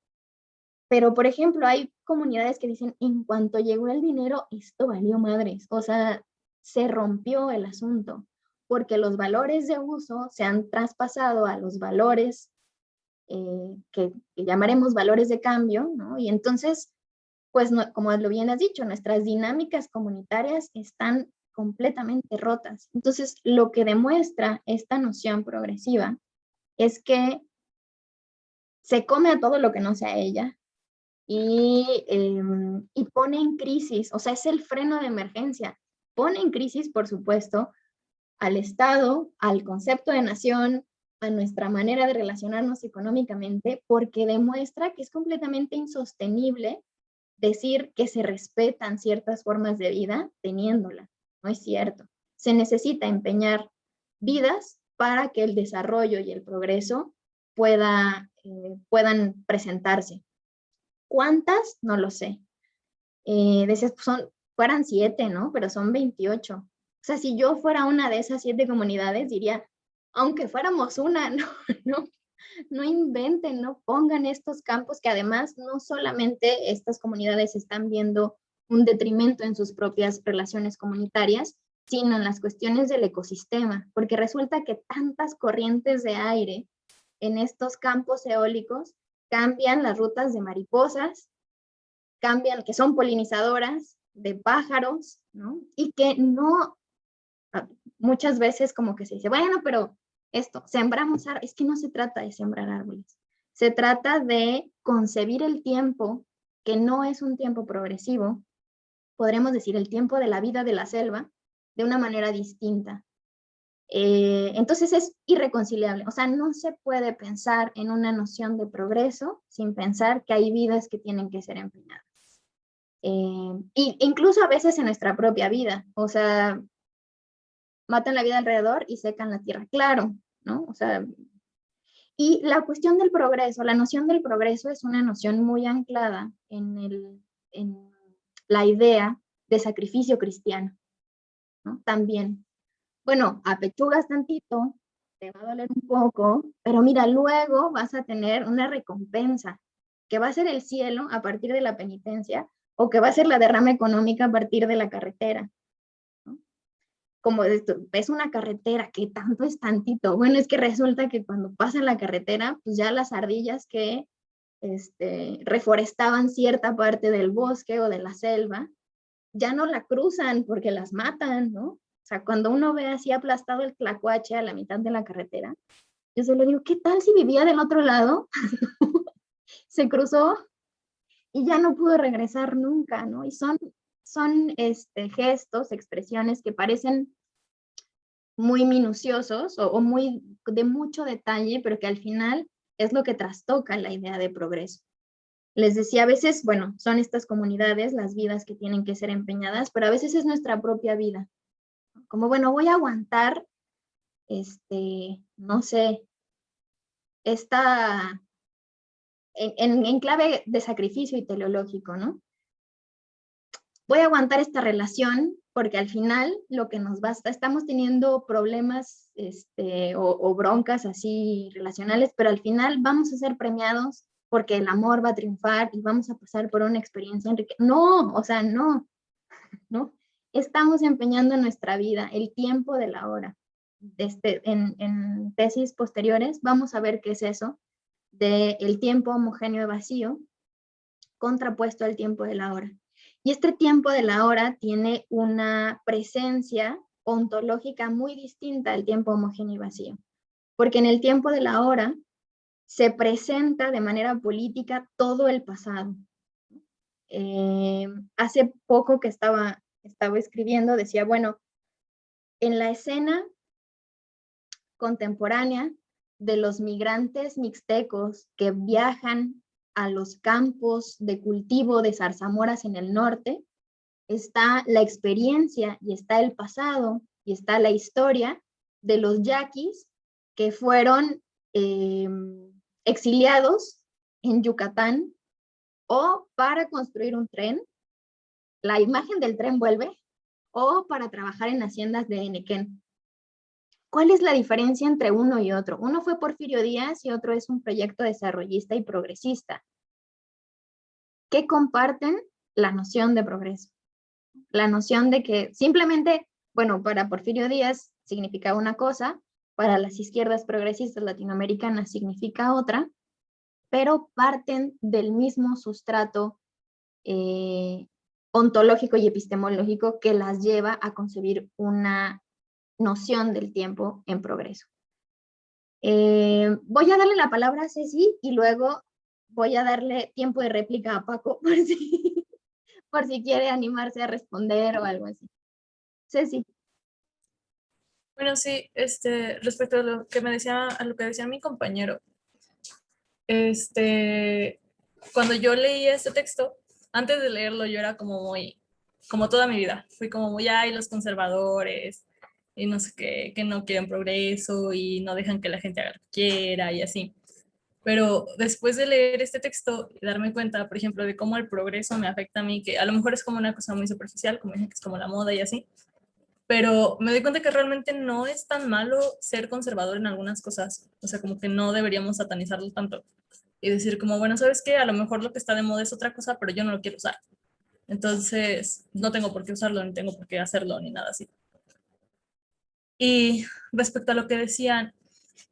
Pero, por ejemplo, hay comunidades que dicen, en cuanto llegó el dinero, esto valió madres. O sea, se rompió el asunto, porque los valores de uso se han traspasado a los valores que llamaremos valores de cambio, ¿no? Y entonces, pues, no, como lo bien has dicho, nuestras dinámicas comunitarias están completamente rotas. Entonces, lo que demuestra esta noción progresiva es que se come a todo lo que no sea ella, y pone en crisis, o sea, es el freno de emergencia, pone en crisis, por supuesto, al Estado, al concepto de nación, a nuestra manera de relacionarnos económicamente, porque demuestra que es completamente insostenible decir que se respetan ciertas formas de vida teniéndola. No es cierto. Se necesita empeñar vidas para que el desarrollo y el progreso puedan presentarse. ¿Cuántas? No lo sé. Fueran 7, ¿no? Pero son 28. O sea, si yo fuera una de esas 7 comunidades, diría, aunque fuéramos una, no inventen, no pongan estos campos que además no solamente estas comunidades están viendo un detrimento en sus propias relaciones comunitarias, sino en las cuestiones del ecosistema, porque resulta que tantas corrientes de aire en estos campos eólicos cambian las rutas de mariposas, cambian, que son polinizadoras de pájaros, ¿no? Y que no, muchas veces como que se dice, bueno, pero esto, sembramos árboles, es que no se trata de sembrar árboles, se trata de concebir el tiempo, que no es un tiempo progresivo, podremos decir el tiempo de la vida de la selva, de una manera distinta. Entonces es irreconciliable, o sea, no se puede pensar en una noción de progreso sin pensar que hay vidas que tienen que ser empeñadas. Y incluso a veces en nuestra propia vida, o sea, matan la vida alrededor y secan la tierra, claro, ¿no? O sea, y la cuestión del progreso, la noción del progreso es una noción muy anclada en la idea de sacrificio cristiano, ¿no? También, bueno, apechugas tantito, te va a doler un poco, pero mira, luego vas a tener una recompensa, que va a ser el cielo a partir de la penitencia, o que va a ser la derrama económica a partir de la carretera, ¿no? Como esto, ves una carretera, ¿qué tanto es tantito? Bueno, es que resulta que cuando pasa la carretera, pues ya las ardillas que reforestaban cierta parte del bosque o de la selva, ya no la cruzan porque las matan, ¿no? O sea, cuando uno ve así aplastado el tlacuache a la mitad de la carretera, yo solo digo, ¿qué tal si vivía del otro lado? Se cruzó y ya no pudo regresar nunca, ¿no? Y son gestos, expresiones que parecen muy minuciosos o muy de mucho detalle, pero que al final es lo que trastoca la idea de progreso. Les decía, a veces, bueno, son estas comunidades, las vidas que tienen que ser empeñadas, pero a veces es nuestra propia vida. Como, bueno, voy a aguantar, no sé, esta, en clave de sacrificio y teleológico, ¿no? Voy a aguantar esta relación porque al final lo que nos basta, estamos teniendo problemas o broncas así relacionales, pero al final vamos a ser premiados porque el amor va a triunfar y vamos a pasar por una experiencia enriquecedora. No, o sea, no. Estamos empeñando nuestra vida, el tiempo de la hora. En tesis posteriores vamos a ver qué es eso del tiempo homogéneo y vacío contrapuesto al tiempo de la hora. Y este tiempo de la hora tiene una presencia ontológica muy distinta al tiempo homogéneo y vacío, porque en el tiempo de la hora se presenta de manera política todo el pasado. hace poco que estaba escribiendo, decía, bueno, en la escena contemporánea de los migrantes mixtecos que viajan a los campos de cultivo de zarzamoras en el norte, está la experiencia y está el pasado y está la historia de los yaquis que fueron exiliados en Yucatán o para construir un tren, la imagen del tren vuelve, o para trabajar en haciendas de Enequén. ¿Cuál es la diferencia entre uno y otro? Uno fue Porfirio Díaz y otro es un proyecto desarrollista y progresista. ¿Qué comparten? La noción de progreso. La noción de que simplemente, bueno, para Porfirio Díaz significa una cosa, para las izquierdas progresistas latinoamericanas significa otra, pero parten del mismo sustrato ontológico y epistemológico que las lleva a concebir una noción del tiempo en progreso. Voy a darle la palabra a Ceci y luego voy a darle tiempo de réplica a Paco por si quiere animarse a responder o algo así. Ceci. Bueno, sí, respecto a lo que decía mi compañero, cuando yo leí este texto, antes de leerlo yo era como toda mi vida, fui como muy, ay, los conservadores, y no sé qué, que no quieren progreso y no dejan que la gente haga lo que quiera y así. Pero después de leer este texto y darme cuenta, por ejemplo, de cómo el progreso me afecta a mí, que a lo mejor es como una cosa muy superficial, como dicen que es como la moda y así, pero me doy cuenta que realmente no es tan malo ser conservador en algunas cosas, o sea, como que no deberíamos satanizarlo tanto y decir como, bueno, ¿sabes qué? A lo mejor lo que está de moda es otra cosa, pero yo no lo quiero usar. Entonces, no tengo por qué usarlo, ni tengo por qué hacerlo, ni nada así. Y respecto a lo que decían,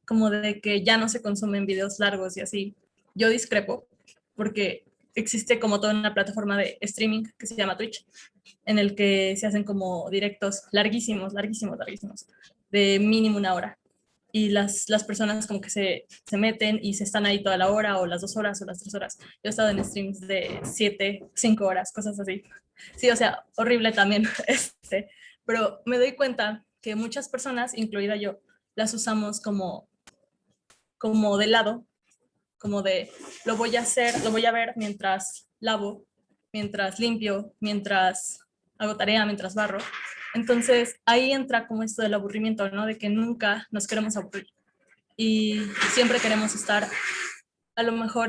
como de que ya no se consumen videos largos y así, yo discrepo, porque existe como toda una plataforma de streaming que se llama Twitch, en el que se hacen como directos larguísimos, larguísimos, larguísimos, de mínimo 1 hora. Y las personas como que se meten y se están ahí toda la hora o las 2 horas o las 3 horas. Yo he estado en streams de 7, 5 horas, cosas así. Sí, o sea, horrible también. Pero me doy cuenta que muchas personas, incluida yo, las usamos como de lado, como de lo voy a hacer, lo voy a ver mientras lavo, mientras limpio, mientras hago tarea, mientras barro. Entonces ahí entra como esto del aburrimiento, ¿no? De que nunca nos queremos aburrir y siempre queremos estar, a lo mejor,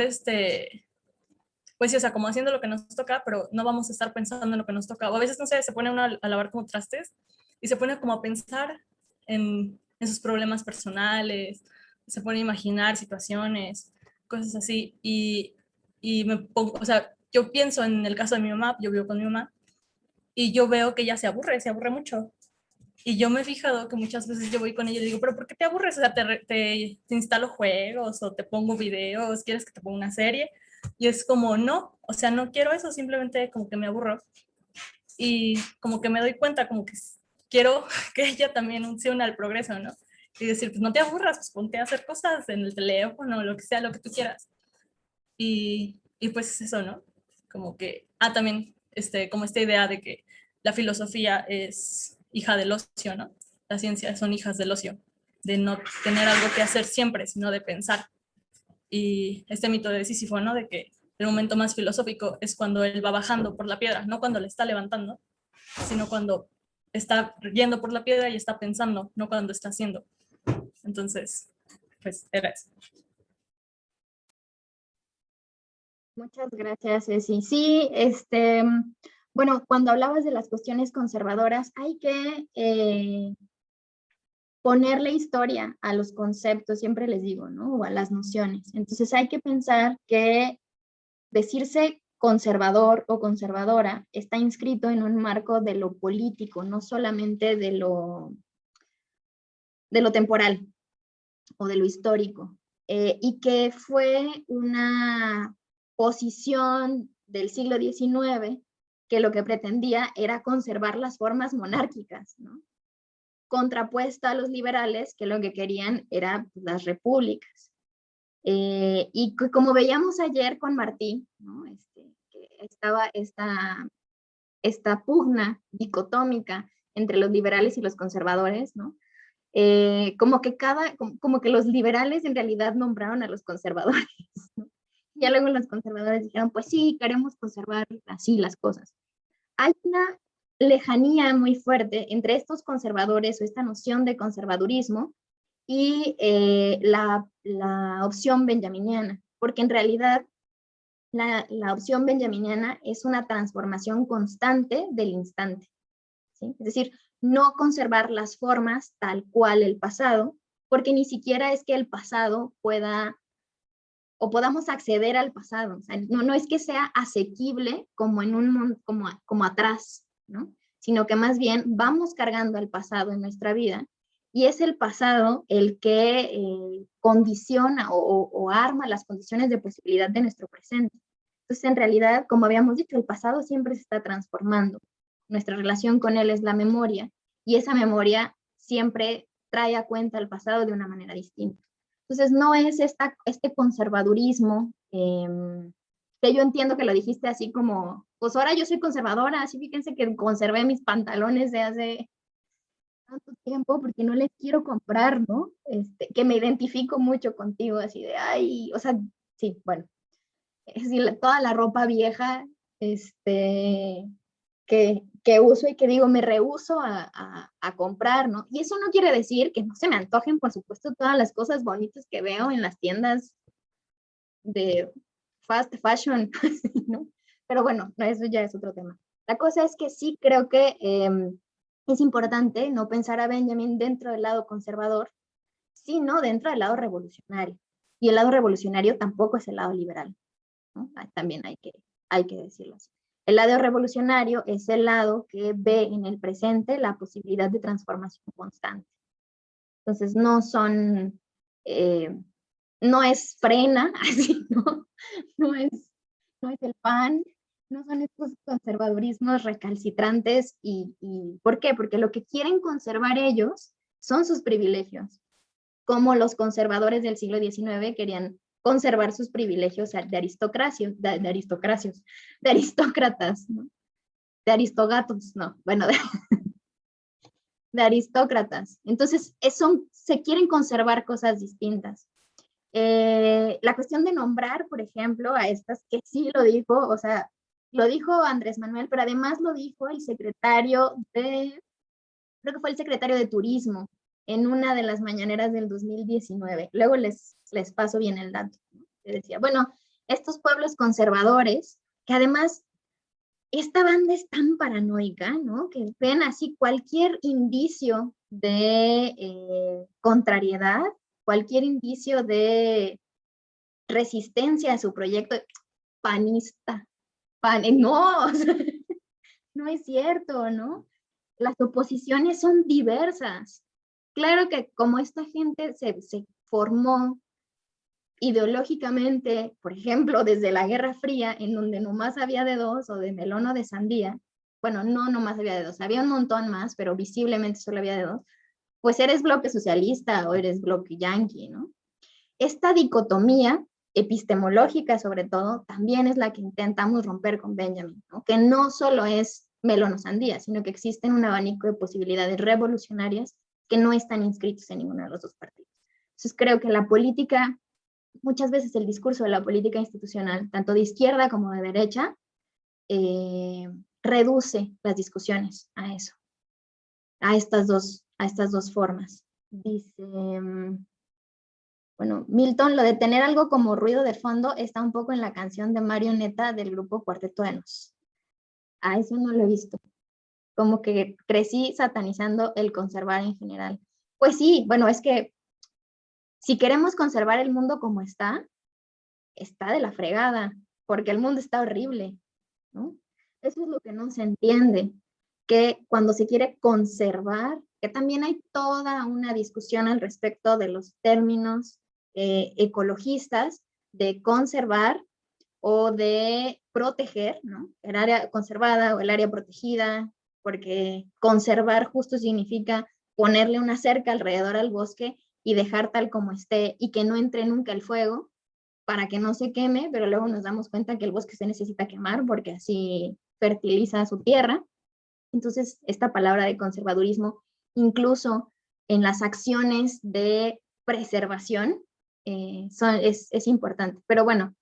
pues sí, o sea, como haciendo lo que nos toca, pero no vamos a estar pensando en lo que nos toca. O a veces, no sé, se pone uno a lavar como trastes y se pone como a pensar en sus problemas personales, se pone a imaginar situaciones, cosas así. Y me pongo, o sea, yo pienso en el caso de mi mamá, yo vivo con mi mamá, y yo veo que ella se aburre mucho. Y yo me he fijado que muchas veces yo voy con ella y le digo, pero ¿por qué te aburres? O sea, te instalo juegos o te pongo videos, ¿quieres que te ponga una serie? Y es como, no, o sea, no quiero eso, simplemente como que me aburro. Y como que me doy cuenta, como que quiero que ella también se una al progreso, ¿no? Y decir, pues no te aburras, pues ponte a hacer cosas en el teléfono, lo que sea, lo que tú quieras. Y pues es eso, ¿no? Como que, también, como esta idea de que la filosofía es hija del ocio, ¿no? Las ciencias son hijas del ocio, de no tener algo que hacer siempre, sino de pensar. Y este mito de Sísifo, ¿no? De que el momento más filosófico es cuando él va bajando por la piedra, no cuando le está levantando, sino cuando está yendo por la piedra y está pensando, no cuando está haciendo. Entonces, pues era eso. Muchas gracias, Ceci. Sí, bueno, cuando hablabas de las cuestiones conservadoras, hay que ponerle historia a los conceptos, siempre les digo, ¿no? O a las nociones. Entonces hay que pensar que decirse conservador o conservadora está inscrito en un marco de lo político, no solamente de lo temporal o de lo histórico, y que fue una posición del siglo XIX que lo que pretendía era conservar las formas monárquicas, ¿no? Contrapuesta a los liberales que lo que querían eran las repúblicas. Y como veíamos ayer con Martí, ¿no? Que estaba esta pugna dicotómica entre los liberales y los conservadores, ¿no? Como que los liberales en realidad nombraron a los conservadores, ¿no? Ya luego los conservadores dijeron, pues sí, queremos conservar así las cosas. Hay una lejanía muy fuerte entre estos conservadores o esta noción de conservadurismo y la opción benjaminiana, porque en realidad la opción benjaminiana es una transformación constante del instante, ¿sí? Es decir, no conservar las formas tal cual el pasado, porque ni siquiera es que el pasado pueda o podamos acceder al pasado. O sea, no es que sea asequible como en como atrás, ¿no? Sino que más bien vamos cargando el pasado en nuestra vida y es el pasado el que condiciona o arma las condiciones de posibilidad de nuestro presente. Entonces, en realidad, como habíamos dicho, el pasado siempre se está transformando. Nuestra relación con él es la memoria y esa memoria siempre trae a cuenta el pasado de una manera distinta. Entonces, no es este conservadurismo, que yo entiendo que lo dijiste así como, pues ahora yo soy conservadora, así fíjense que conservé mis pantalones de hace tanto tiempo porque no les quiero comprar, ¿no? Que me identifico mucho contigo, así de, ay, o sea, sí, bueno, es decir, toda la ropa vieja, que uso y que digo, me rehúso a comprar, ¿no? Y eso no quiere decir que no se me antojen, por supuesto, todas las cosas bonitas que veo en las tiendas de fast fashion, ¿no? Pero bueno, eso ya es otro tema. La cosa es que sí creo que es importante no pensar a Benjamin dentro del lado conservador, sino dentro del lado revolucionario. Y el lado revolucionario tampoco es el lado liberal, ¿no? También hay que decirlo así. El lado revolucionario es el lado que ve en el presente la posibilidad de transformación constante. Entonces no es frena, así, ¿no? No es el PAN, no son estos conservadurismos recalcitrantes. ¿Por qué? Porque lo que quieren conservar ellos son sus privilegios, como los conservadores del siglo XIX querían conservar sus privilegios de aristócratas, ¿no? De aristogatos, no, bueno, de aristócratas. Entonces, se quieren conservar cosas distintas. La cuestión de nombrar, por ejemplo, a estas que sí lo dijo, o sea, lo dijo Andrés Manuel, pero además lo dijo el secretario creo que fue el secretario de Turismo, en una de las mañaneras del 2019. Luego les paso bien el dato, ¿no? Que decía, bueno, estos pueblos conservadores, que además esta banda es tan paranoica, ¿no? Que ven así cualquier indicio de contrariedad, cualquier indicio de resistencia a su proyecto, panista, no, o sea, no es cierto, ¿no? Las oposiciones son diversas. Claro que como esta gente se formó ideológicamente, por ejemplo, desde la Guerra Fría, en donde nomás había de dos, o de melón o de sandía, bueno, no nomás había de dos, había un montón más, pero visiblemente solo había de dos, pues eres bloque socialista o eres bloque yanqui, ¿no? Esta dicotomía epistemológica, sobre todo, también es la que intentamos romper con Benjamin, ¿no? Que no solo es melón o sandía, sino que existen un abanico de posibilidades revolucionarias que no están inscritos en ninguno de los dos partidos. Entonces creo que la política, muchas veces el discurso de la política institucional, tanto de izquierda como de derecha, reduce las discusiones a eso, a estas dos formas. Dice, bueno, Milton, lo de tener algo como ruido de fondo está un poco en la canción de Marioneta del grupo Cuarteto de Nos. A eso no lo he visto. Como que crecí satanizando el conservar en general. Pues sí, bueno, es que si queremos conservar el mundo como está de la fregada, porque el mundo está horrible, ¿no? Eso es lo que no se entiende, que cuando se quiere conservar, que también hay toda una discusión al respecto de los términos ecologistas de conservar o de proteger, ¿no? El área conservada o el área protegida, porque conservar justo significa ponerle una cerca alrededor al bosque y dejar tal como esté y que no entre nunca el fuego, para que no se queme, pero luego nos damos cuenta que el bosque se necesita quemar porque así fertiliza su tierra. Entonces, esta palabra de conservadurismo, incluso en las acciones de preservación, es importante. Pero bueno,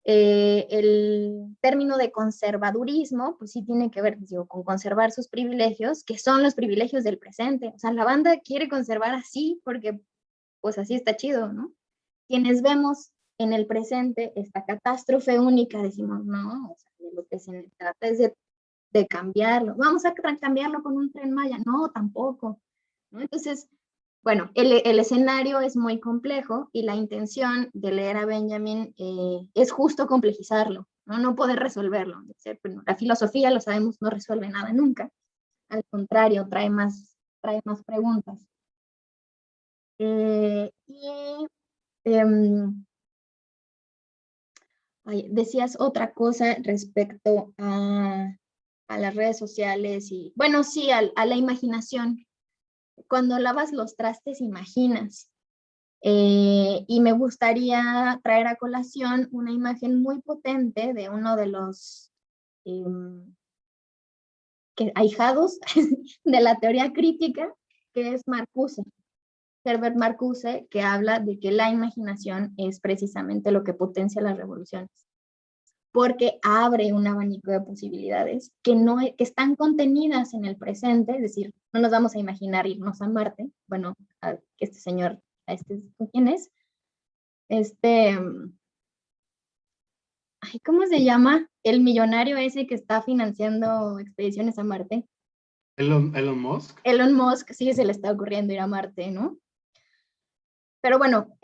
el término de conservadurismo, pues sí tiene que ver, digo, con conservar sus privilegios, que son los privilegios del presente. O sea, la banda quiere conservar así porque, pues así está chido, ¿no? Quienes vemos en el presente esta catástrofe única, decimos, no, o sea, de lo que se trata es de cambiarlo. Vamos a cambiarlo con un Tren Maya. No, tampoco, ¿no? Entonces, bueno, el escenario es muy complejo y la intención de leer a Benjamin es justo complejizarlo, ¿no? No poder resolverlo. Bueno, la filosofía, lo sabemos, no resuelve nada nunca. Al contrario, trae más preguntas. Decías otra cosa respecto a las redes sociales y, bueno, sí, a la imaginación. Cuando lavas los trastes, imaginas. Y me gustaría traer a colación una imagen muy potente de uno de los ahijados de la teoría crítica, que es Marcuse. Herbert Marcuse, que habla de que la imaginación es precisamente lo que potencia las revoluciones, porque abre un abanico de posibilidades que están contenidas en el presente, es decir, no nos vamos a imaginar irnos a Marte, bueno, este señor, ¿quién es? ¿Cómo se llama? El millonario ese que está financiando expediciones a Marte. Elon Musk. Elon Musk, sí se le está ocurriendo ir a Marte, ¿no? Pero bueno,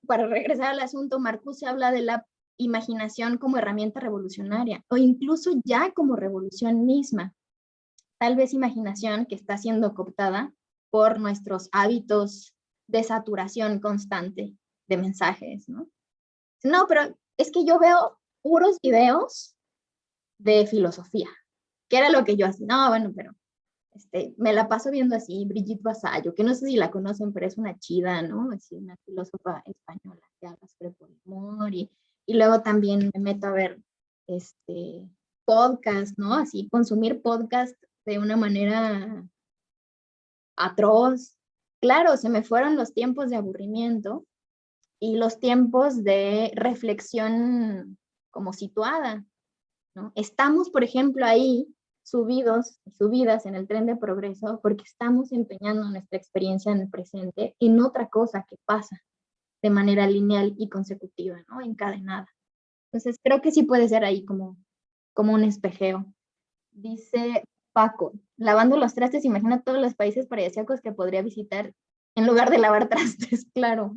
para regresar al asunto, Marcuse habla de la imaginación como herramienta revolucionaria, o incluso ya como revolución misma. Tal vez imaginación que está siendo cooptada por nuestros hábitos de saturación constante de mensajes, ¿no? No, pero es que yo veo puros videos de filosofía, que era lo que yo hacía. No, bueno, pero me la paso viendo así, Brigitte Vasallo, que no sé si la conocen, pero es una chida, ¿no? Es una filósofa española que habla sobre el humor y luego también me meto a ver podcast, ¿no? Así, consumir podcast de una manera atroz. Claro, se me fueron los tiempos de aburrimiento y los tiempos de reflexión como situada, ¿no? Estamos, por ejemplo, ahí subidas en el tren de progreso porque estamos empeñando nuestra experiencia en el presente en otra cosa que pasa de manera lineal y consecutiva, ¿no? Encadenada. Entonces, creo que sí puede ser ahí como un espejeo. Dice Paco, lavando los trastes, imagina todos los países paradisíacos que podría visitar en lugar de lavar trastes, claro.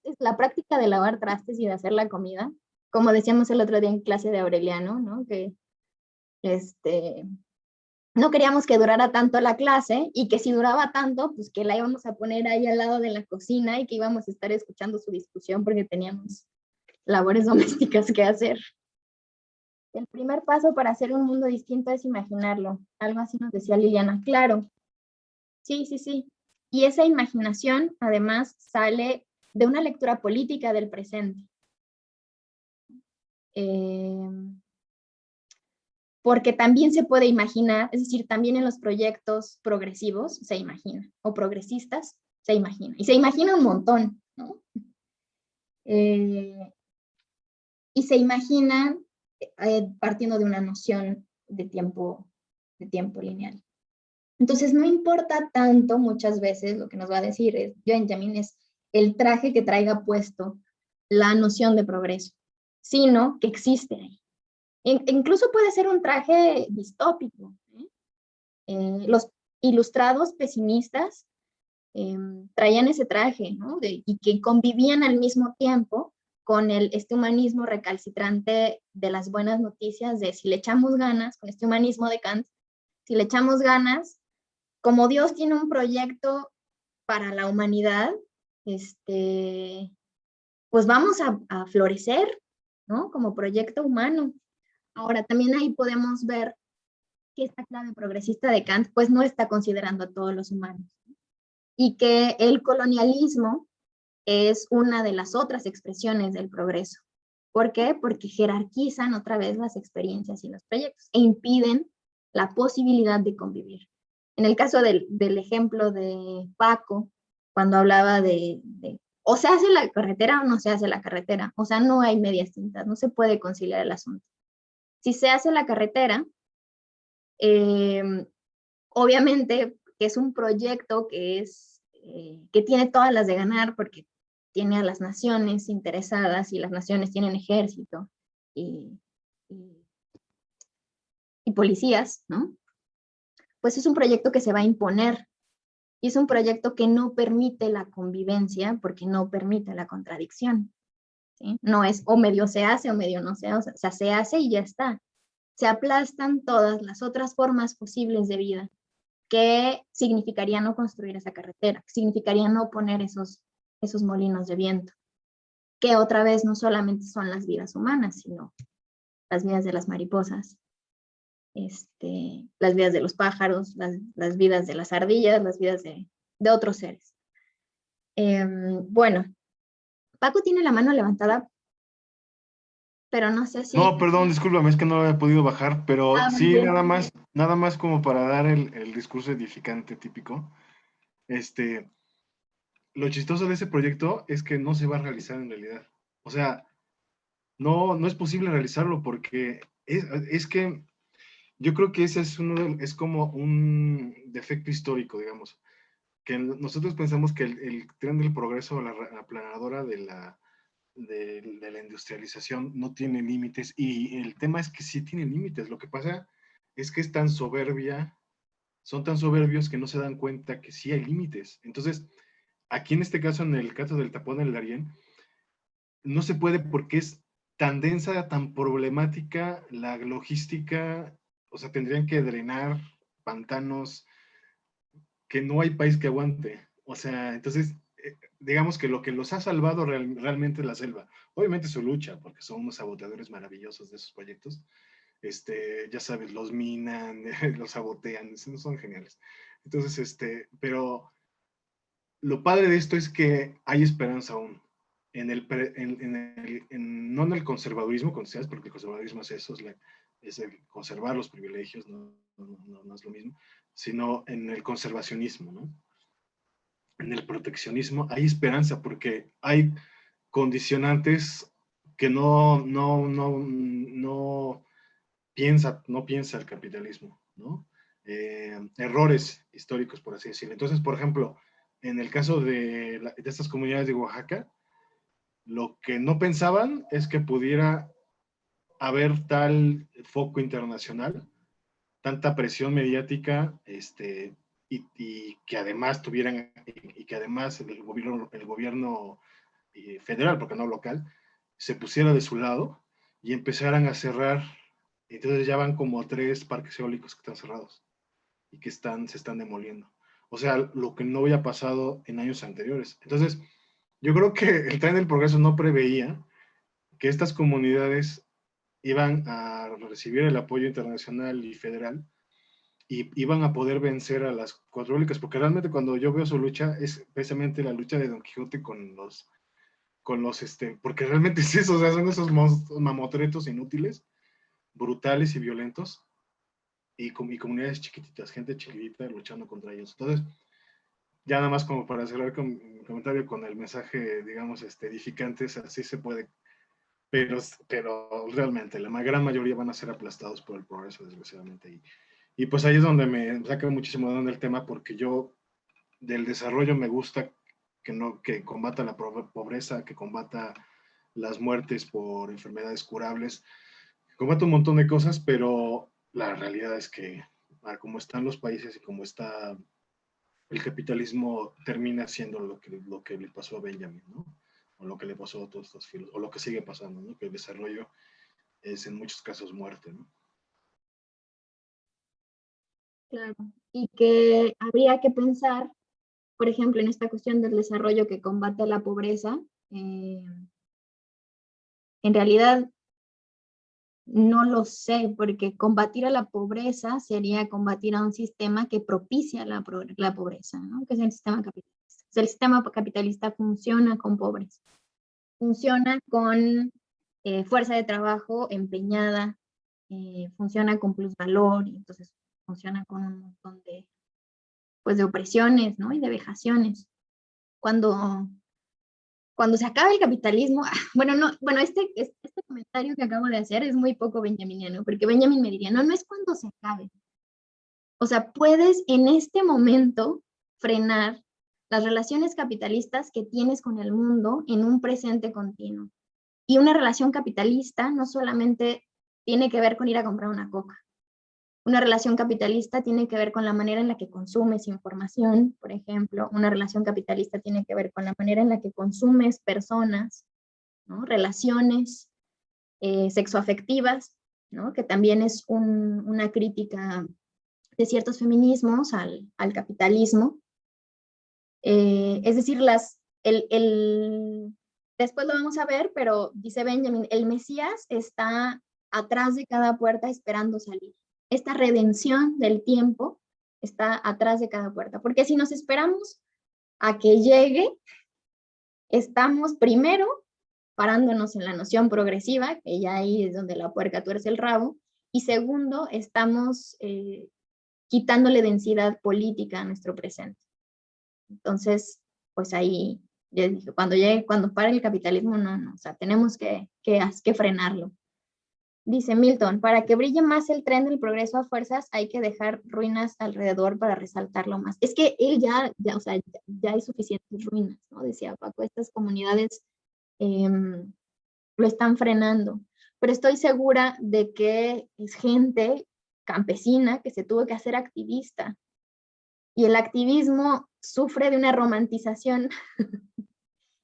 Es la práctica de lavar trastes y de hacer la comida, como decíamos el otro día en clase de Aureliano, ¿no? Que no queríamos que durara tanto la clase y que si duraba tanto, pues que la íbamos a poner ahí al lado de la cocina y que íbamos a estar escuchando su discusión porque teníamos labores domésticas que hacer. El primer paso para hacer un mundo distinto es imaginarlo. Algo así nos decía Liliana. Claro, sí, sí, sí. Y esa imaginación, además, sale de una lectura política del presente. Porque también se puede imaginar, es decir, también en los proyectos progresivos se imagina, o progresistas se imagina. Y se imagina un montón, ¿no? Y se imaginan partiendo de una noción de tiempo lineal. Entonces no importa tanto muchas veces, lo que nos va a decir Benjamin es el traje que traiga puesto la noción de progreso, sino que existe ahí. Incluso puede ser un traje distópico. Los ilustrados pesimistas traían ese traje, ¿no? Y que convivían al mismo tiempo con este humanismo recalcitrante de las buenas noticias, de si le echamos ganas, con este humanismo de Kant, si le echamos ganas, como Dios tiene un proyecto para la humanidad, pues vamos a florecer, ¿no? Como proyecto humano. Ahora, también ahí podemos ver que esta clave progresista de Kant, pues no está considerando a todos los humanos. Y que el colonialismo es una de las otras expresiones del progreso. ¿Por qué? Porque jerarquizan otra vez las experiencias y los proyectos e impiden la posibilidad de convivir. En el caso del ejemplo de Paco, cuando hablaba de o se hace la carretera o no se hace la carretera, o sea, no hay medias tintas, no se puede conciliar el asunto. Si se hace la carretera, obviamente que es un proyecto que tiene todas las de ganar porque tiene a las naciones interesadas y las naciones tienen ejército y policías, ¿no? Pues es un proyecto que se va a imponer y es un proyecto que no permite la convivencia porque no permite la contradicción, ¿sí? No es o medio se hace o medio no se hace, o sea, se hace y ya está. Se aplastan todas las otras formas posibles de vida que significaría no construir esa carretera, que significaría no poner esos molinos de viento, que otra vez no solamente son las vidas humanas, sino las vidas de las mariposas, las vidas de los pájaros, las vidas de las ardillas, las vidas de otros seres. Bueno, Paco tiene la mano levantada, pero no sé si... No, perdón, discúlpame, es que no lo había podido bajar, pero sí, bien. nada más como para dar el discurso edificante típico. Lo chistoso de ese proyecto es que no se va a realizar en realidad. O sea, no es posible realizarlo porque es que yo creo que ese es como un defecto histórico, digamos, que nosotros pensamos que el tren del progreso, la aplanadora de la industrialización no tiene límites, y el tema es que sí tiene límites. Lo que pasa es que son tan soberbios que no se dan cuenta que sí hay límites. Entonces, aquí en este caso, en el caso del tapón del Darién, no se puede porque es tan densa, tan problemática la logística. O sea, tendrían que drenar pantanos que no hay país que aguante. O sea, entonces, digamos que lo que los ha salvado realmente es la selva. Obviamente su lucha, porque son unos saboteadores maravillosos de esos proyectos. Ya sabes, los minan, los sabotean, son geniales. Entonces, pero lo padre de esto es que hay esperanza aún. No en el conservadurismo, porque el conservadurismo es eso, es el conservar los privilegios, no es lo mismo, sino en el conservacionismo, ¿no? En el proteccionismo hay esperanza porque hay condicionantes que no piensa el capitalismo, ¿no? Errores históricos, por así decirlo. Entonces, por ejemplo, en el caso de estas comunidades de Oaxaca, lo que no pensaban es que pudiera haber tal foco internacional, tanta presión mediática, y que además y que además el gobierno federal, porque no local, se pusiera de su lado y empezaran a cerrar. Entonces ya van como 3 parques eólicos que están cerrados y que se están demoliendo. O sea, lo que no había pasado en años anteriores. Entonces, yo creo que el tren del progreso no preveía que estas comunidades iban a recibir el apoyo internacional y federal y iban a poder vencer a las 4 eólicas, porque realmente cuando yo veo su lucha es precisamente la lucha de Don Quijote con los porque realmente es eso, o sea, son esos mamotretos inútiles, brutales y violentos, y comunidades chiquititas, gente chiquitita luchando contra ellos. Entonces, ya nada más como para cerrar con mi comentario con el mensaje, digamos, edificante, así se puede, pero realmente la gran mayoría van a ser aplastados por el progreso, desgraciadamente. Y pues ahí es donde me saca muchísimo de onda el tema, porque yo del desarrollo me gusta que combata la pobreza, que combata las muertes por enfermedades curables, que combata un montón de cosas, pero la realidad es que como están los países y como está el capitalismo, termina siendo lo que le pasó a Benjamin, ¿no? O lo que le pasó a todos estos filósofos, o lo que sigue pasando, ¿no? Que el desarrollo es en muchos casos muerte, ¿no? Claro, y que habría que pensar, por ejemplo, en esta cuestión del desarrollo que combate la pobreza, en realidad no lo sé, porque combatir a la pobreza sería combatir a un sistema que propicia la pobreza, ¿no? Que es el sistema capitalista. el sistema capitalista funciona con pobres, funciona con fuerza de trabajo empeñada, funciona con plusvalor, y entonces funciona con un montón de, pues, de opresiones, ¿no? Y de vejaciones. Cuando se acabe el capitalismo, bueno, no, bueno, este comentario que acabo de hacer es muy poco benjaminiano, porque Benjamin me diría, no, no es cuando se acabe. O sea, puedes en este momento frenar las relaciones capitalistas que tienes con el mundo en un presente continuo. Y una relación capitalista no solamente tiene que ver con ir a comprar una coca. Una relación capitalista tiene que ver con la manera en la que consumes información, por ejemplo. Una relación capitalista tiene que ver con la manera en la que consumes personas, ¿no? Relaciones sexoafectivas, ¿no? Que también es una crítica de ciertos feminismos al capitalismo. Es decir, después lo vamos a ver, pero dice Benjamin, el Mesías está atrás de cada puerta esperando salir. Esta redención del tiempo está atrás de cada puerta, porque si nos esperamos a que llegue, estamos primero parándonos en la noción progresiva, que ya ahí es donde la puerca tuerce el rabo, y segundo, estamos quitándole densidad política a nuestro presente. Entonces, pues ahí, yo dije, cuando pare el capitalismo, no, o sea, tenemos que frenarlo. Dice Milton, para que brille más el tren del progreso a fuerzas, hay que dejar ruinas alrededor para resaltarlo más. Es que él ya hay suficientes ruinas, ¿no? Decía Paco, estas comunidades lo están frenando, pero estoy segura de que es gente campesina que se tuvo que hacer activista, y el activismo sufre de una romantización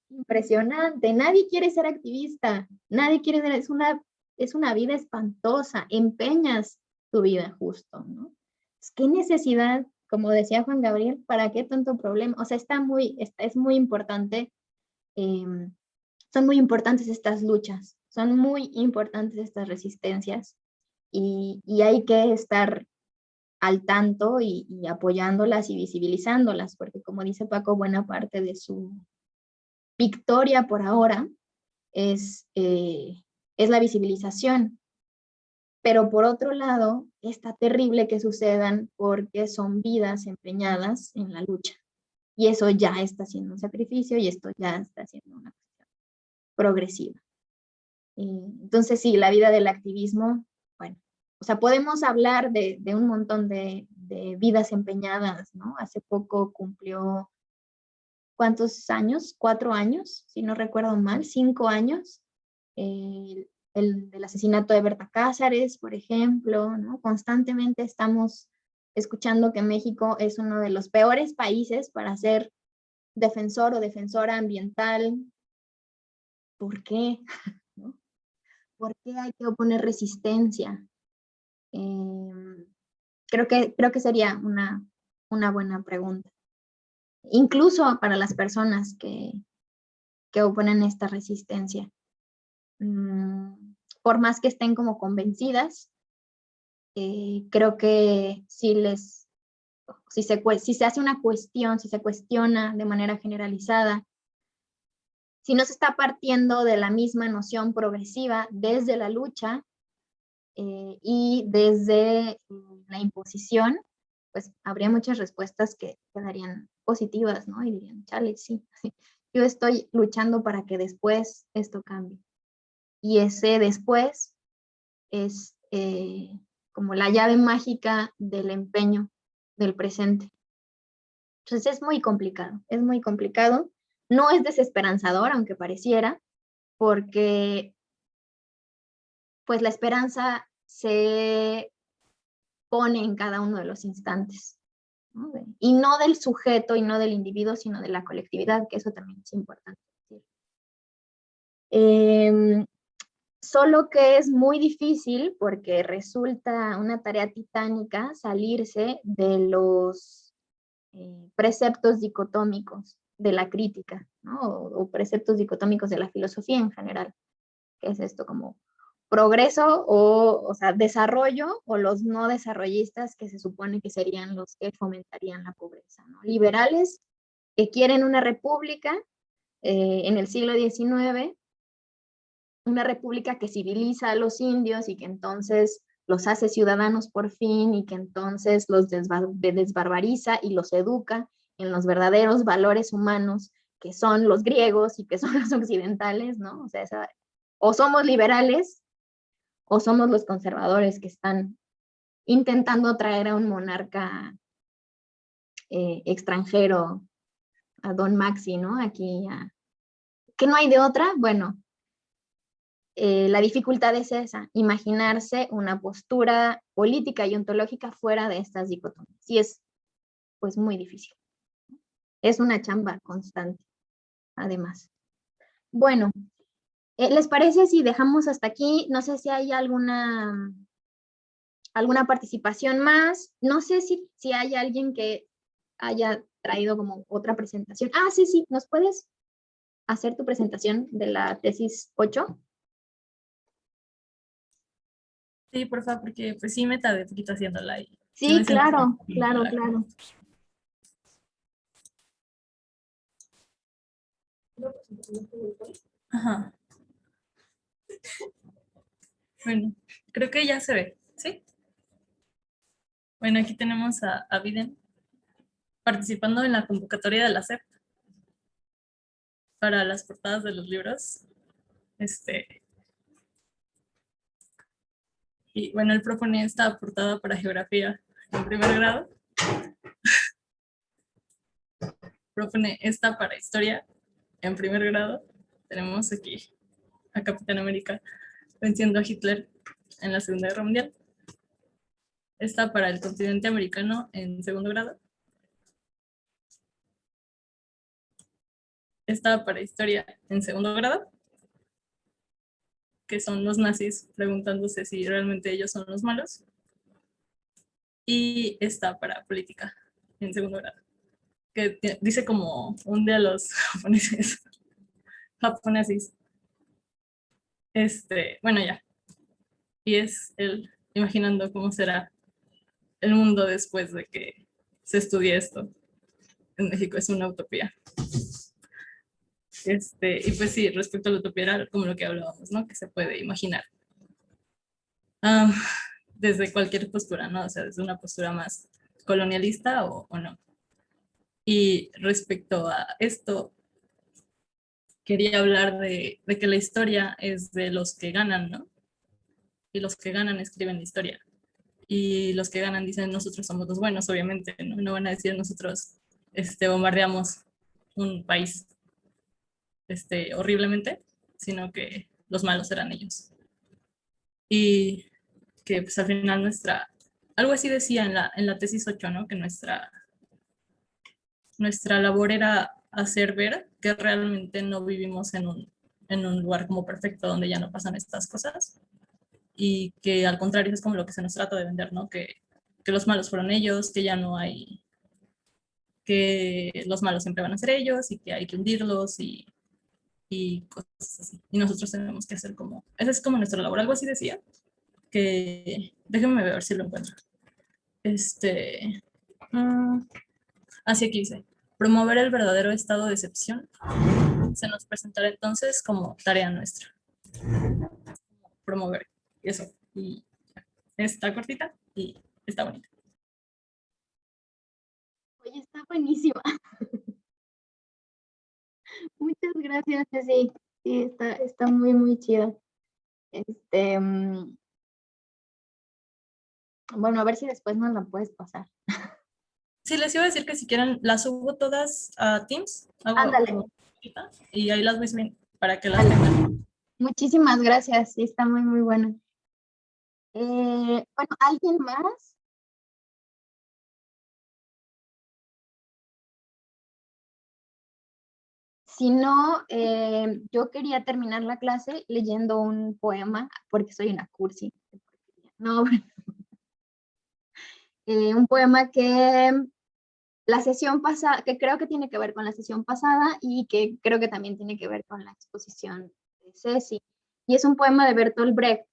impresionante. Nadie quiere ser activista, nadie quiere ser, es una vida espantosa, empeñas tu vida justo, ¿no? ¿Qué necesidad, como decía Juan Gabriel, para qué tanto problema? O sea, es muy importante, son muy importantes estas luchas, son muy importantes estas resistencias, y hay que estar al tanto y apoyándolas y visibilizándolas, porque como dice Paco, buena parte de su victoria por ahora es la visibilización. Pero por otro lado, está terrible que sucedan porque son vidas empeñadas en la lucha. Y eso ya está siendo un sacrificio, y esto ya está siendo una cuestión progresiva. Entonces sí, la vida del activismo, bueno, o sea, podemos hablar de un montón de vidas empeñadas, ¿no? Hace poco cumplió, ¿cuántos años? 4 años, si no recuerdo mal, 5 años. El asesinato de Berta Cázares, por ejemplo, ¿no? Constantemente estamos escuchando que México es uno de los peores países para ser defensor o defensora ambiental. ¿Por qué? ¿No? ¿Por qué hay que oponer resistencia? Creo que sería una buena pregunta. Incluso para las personas que oponen esta resistencia. Por más que estén como convencidas, creo que si se hace una cuestión, si se cuestiona de manera generalizada, si no se está partiendo de la misma noción progresiva desde la lucha y desde la imposición, pues habría muchas respuestas que quedarían positivas, ¿no? Y dirían, chale, sí, yo estoy luchando para que después esto cambie. Y ese después es como la llave mágica del empeño del presente. Entonces es muy complicado, es muy complicado. No es desesperanzador, aunque pareciera, porque pues la esperanza se pone en cada uno de los instantes, ¿no? Y no del sujeto y no del individuo, sino de la colectividad, que eso también es importante decir. Solo que es muy difícil porque resulta una tarea titánica salirse de los preceptos dicotómicos de la crítica, ¿no? O preceptos dicotómicos de la filosofía en general. ¿Qué es esto? Como progreso o sea, desarrollo, o los no desarrollistas, que se supone que serían los que fomentarían la pobreza, ¿no? Liberales que quieren una república en el siglo XIX, una república que civiliza a los indios y que entonces los hace ciudadanos por fin y que entonces los desbarbariza y los educa en los verdaderos valores humanos que son los griegos y que son los occidentales, ¿no? O sea, o somos liberales o somos los conservadores que están intentando traer a un monarca extranjero, a Don Maxi, ¿no? Aquí, que no hay de otra, bueno, la dificultad es esa, imaginarse una postura política y ontológica fuera de estas dicotomías. Y es, pues, muy difícil. Es una chamba constante, además. Bueno, ¿les parece si dejamos hasta aquí? No sé si hay alguna participación más. No sé si hay alguien que haya traído como otra presentación. Ah, sí, ¿nos puedes hacer tu presentación de la tesis 8? Sí, por favor, porque pues sí me tardé un poquito haciéndola. Sí, claro, claro. Ajá. Bueno, creo que ya se ve, ¿sí? Bueno, aquí tenemos a Biden participando en la convocatoria de la SEP para las portadas de los libros. Y bueno, él propone esta portada para geografía en primer grado. Propone esta para historia en primer grado. Tenemos aquí a Capitán América venciendo a Hitler en la Segunda Guerra Mundial. Esta para el continente americano en segundo grado. Esta para historia en segundo grado, que son los nazis preguntándose si realmente ellos son los malos. Y esta para política en segundo grado, que dice como un de los japoneses. Bueno, ya. Y es él imaginando cómo será el mundo después de que se estudie esto. En México es una utopía. Y pues sí, respecto a la utopía era como lo que hablábamos, ¿no? Que se puede imaginar. Desde cualquier postura, ¿no? O sea, desde una postura más colonialista o no. Y respecto a esto, quería hablar de que la historia es de los que ganan, ¿no? Y los que ganan escriben la historia. Y los que ganan dicen, nosotros somos los buenos, obviamente, ¿no? No van a decir, nosotros bombardeamos un país horriblemente, sino que los malos eran ellos. Y que pues al final algo así decía en la tesis 8, ¿no? Que nuestra labor era hacer ver que realmente no vivimos en un lugar como perfecto donde ya no pasan estas cosas, y que al contrario es como lo que se nos trata de vender, ¿no? Que los malos fueron ellos, que ya no hay, que los malos siempre van a ser ellos y que hay que hundirlos y cosas así. Y nosotros tenemos que hacer como, esa es como nuestra labor, algo así decía, que déjenme ver si lo encuentro. Así aquí dice, promover el verdadero estado de excepción se nos presentará entonces como tarea nuestra. Promover eso. Y está cortita y está bonita. Oye, está buenísima. Muchas gracias, Ceci. Sí, está muy, muy chida. Bueno, a ver si después nos la puedes pasar. Sí, les iba a decir que si quieren las subo todas a Teams. Ándale. Y ahí las ven para que las tengan. Muchísimas gracias. Sí, está muy, muy buena. Bueno, ¿alguien más? Si no, yo quería terminar la clase leyendo un poema, porque soy una cursi. No, un poema que la sesión pasada, que creo que tiene que ver con la sesión pasada y que creo que también tiene que ver con la exposición de Ceci. Y es un poema de Bertolt Brecht,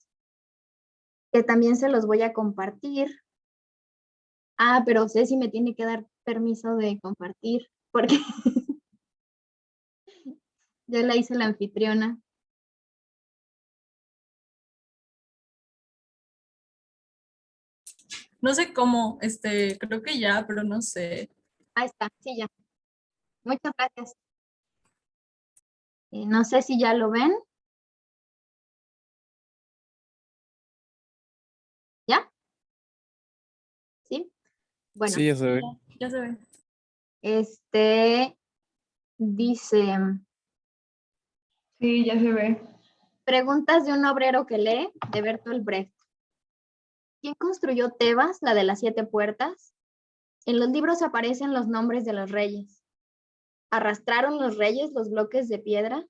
que también se los voy a compartir. Pero Ceci me tiene que dar permiso de compartir, porque Ya la hice la anfitriona. No sé cómo, creo que ya, pero no sé. Ahí está, sí, ya. Muchas gracias. No sé si ya lo ven. ¿Ya? ¿Sí? Bueno, Sí, ya se ve. Ya se ve. dice, Sí, ya se ve. preguntas de un obrero que lee, de Bertolt Brecht. ¿Quién construyó Tebas, la de las 7 puertas? En los libros aparecen los nombres de los reyes. ¿Arrastraron los reyes los bloques de piedra?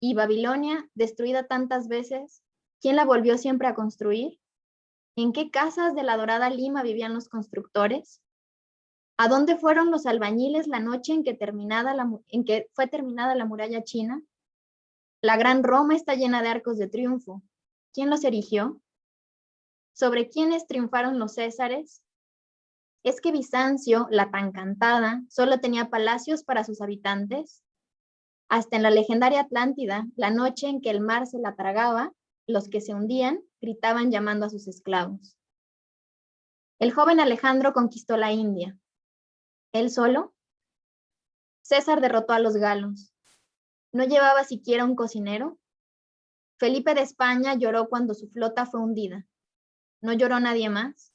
¿Y Babilonia, destruida tantas veces, quién la volvió siempre a construir? ¿En qué casas de la dorada Lima vivían los constructores? ¿A dónde fueron los albañiles la noche en que fue terminada la muralla china? La gran Roma está llena de arcos de triunfo. ¿Quién los erigió? ¿Sobre quiénes triunfaron los césares? ¿Es que Bizancio, la tan cantada, solo tenía palacios para sus habitantes? Hasta en la legendaria Atlántida, la noche en que el mar se la tragaba, los que se hundían gritaban llamando a sus esclavos. El joven Alejandro conquistó la India. ¿Él solo? César derrotó a los galos. ¿No llevaba siquiera un cocinero? Felipe de España lloró cuando su flota fue hundida. ¿No lloró nadie más?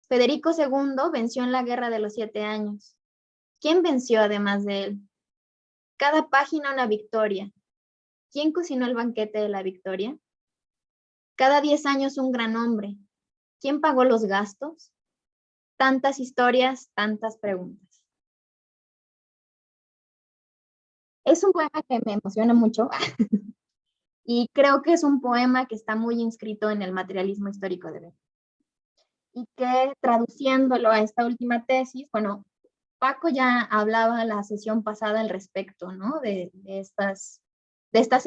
Federico II venció en la Guerra de los 7 años. ¿Quién venció además de él? Cada página una victoria. ¿Quién cocinó el banquete de la victoria? Cada 10 años un gran hombre. ¿Quién pagó los gastos? Tantas historias, tantas preguntas. Es un poema que me emociona mucho y creo que es un poema que está muy inscrito en el materialismo histórico de Brecht. Y que traduciéndolo a esta última tesis, bueno, Paco ya hablaba la sesión pasada al respecto, ¿no? De estas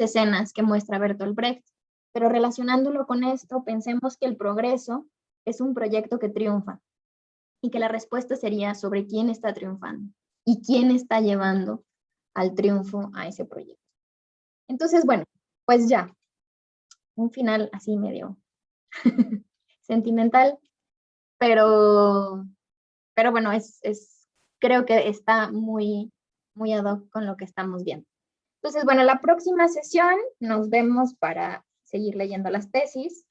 escenas que muestra Bertolt Brecht, pero relacionándolo con esto, pensemos que el progreso es un proyecto que triunfa y que la respuesta sería sobre quién está triunfando y quién está llevando al triunfo a ese proyecto. Entonces, bueno, pues ya, un final así medio sentimental, pero bueno, creo que está muy ad hoc con lo que estamos viendo. Entonces, bueno, la próxima sesión nos vemos para seguir leyendo las tesis.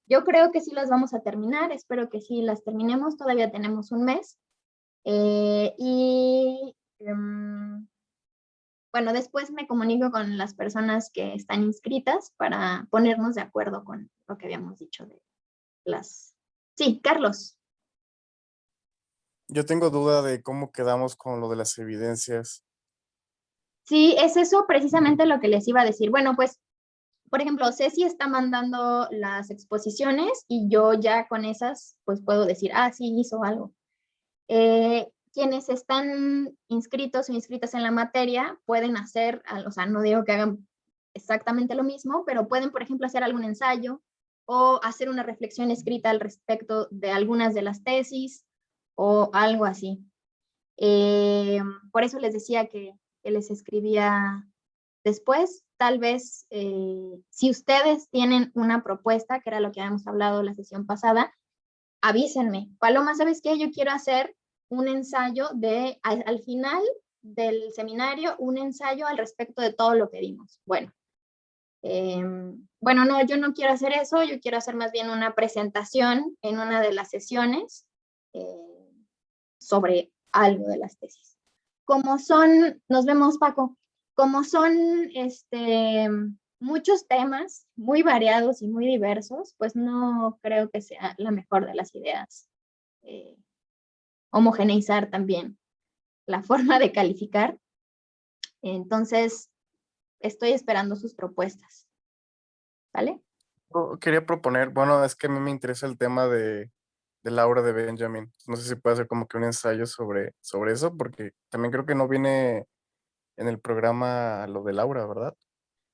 Yo creo que sí las vamos a terminar, espero que sí las terminemos, todavía tenemos un mes. Bueno, después me comunico con las personas que están inscritas para ponernos de acuerdo con lo que habíamos dicho de las... Sí, Carlos. Yo tengo duda de cómo quedamos con lo de las evidencias. Sí, es eso precisamente lo que les iba a decir. Bueno, pues, por ejemplo, Ceci está mandando las exposiciones y yo ya con esas, pues puedo decir, sí, hizo algo. Quienes están inscritos o inscritas en la materia pueden hacer, o sea, no digo que hagan exactamente lo mismo, pero pueden, por ejemplo, hacer algún ensayo o hacer una reflexión escrita al respecto de algunas de las tesis o algo así. Por eso les decía que les escribía después. Tal vez, si ustedes tienen una propuesta, que era lo que habíamos hablado la sesión pasada, avísenme. Paloma, ¿sabes qué? Yo quiero hacer un ensayo al final del seminario, un ensayo al respecto de todo lo que vimos. Bueno, no, yo no quiero hacer eso, yo quiero hacer más bien una presentación en una de las sesiones sobre algo de las tesis. Como son, nos vemos Paco, como son muchos temas muy variados y muy diversos, pues no creo que sea la mejor de las ideas homogeneizar también la forma de calificar. Entonces, estoy esperando sus propuestas. ¿Vale? Quería proponer, bueno, es que a mí me interesa el tema de la obra de Benjamin. No sé si puede hacer como que un ensayo sobre eso, porque también creo que no viene en el programa lo de Laura, ¿verdad?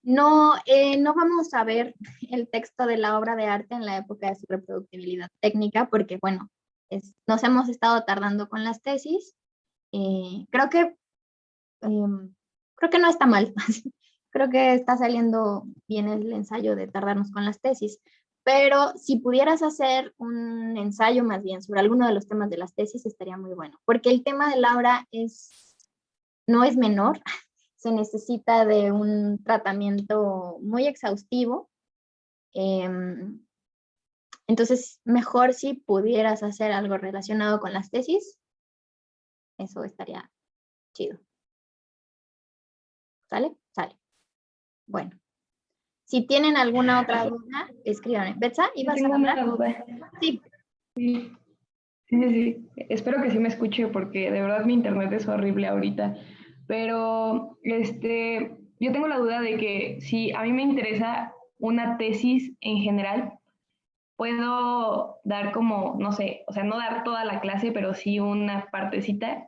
No, no vamos a ver el texto de la obra de arte en la época de su reproductibilidad técnica, porque bueno, nos hemos estado tardando con las tesis. Creo que creo que no está mal. Creo que está saliendo bien el ensayo de tardarnos con las tesis. Pero si pudieras hacer un ensayo más bien sobre alguno de los temas de las tesis, estaría muy bueno. Porque el tema de Laura no es menor. Se necesita de un tratamiento muy exhaustivo. Entonces, mejor si pudieras hacer algo relacionado con las tesis, eso estaría chido. ¿Sale? Sale. Bueno. Si tienen alguna otra duda, escríbanme. Betsa, ¿ibas a Tengo hablar? una duda. Sí. Sí. Sí. Espero que sí me escuche porque de verdad mi internet es horrible ahorita. Pero yo tengo la duda de que si a mí me interesa una tesis en general, puedo dar como, no sé, o sea, no dar toda la clase, pero sí una partecita,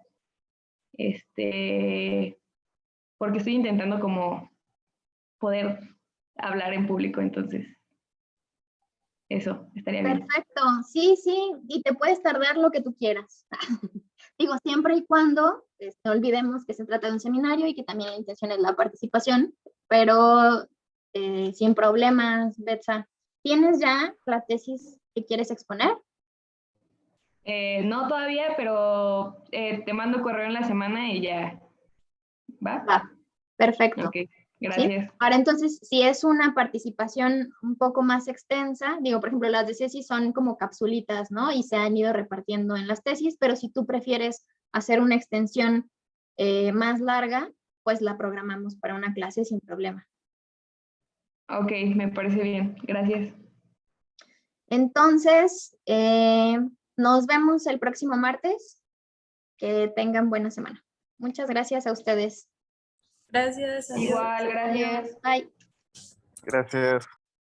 porque estoy intentando como poder hablar en público, entonces eso estaría bien. Perfecto. Sí, sí. Y te puedes tardar lo que tú quieras. Digo, siempre y cuando no olvidemos que se trata de un seminario y que también la intención es la participación, pero sin problemas, Betsa. ¿Tienes ya la tesis que quieres exponer? No todavía, pero te mando correo en la semana y ya. ¿Va? Va. Perfecto. Ok, gracias. ¿Sí? Ahora entonces, si es una participación un poco más extensa, digo, por ejemplo, las de tesis son como capsulitas, ¿no? Y se han ido repartiendo en las tesis, pero si tú prefieres hacer una extensión más larga, pues la programamos para una clase sin problema. Ok, me parece bien. Gracias. Entonces, nos vemos el próximo martes. Que tengan buena semana. Muchas gracias a ustedes. Gracias. Adiós. Igual, gracias. Bye. Gracias.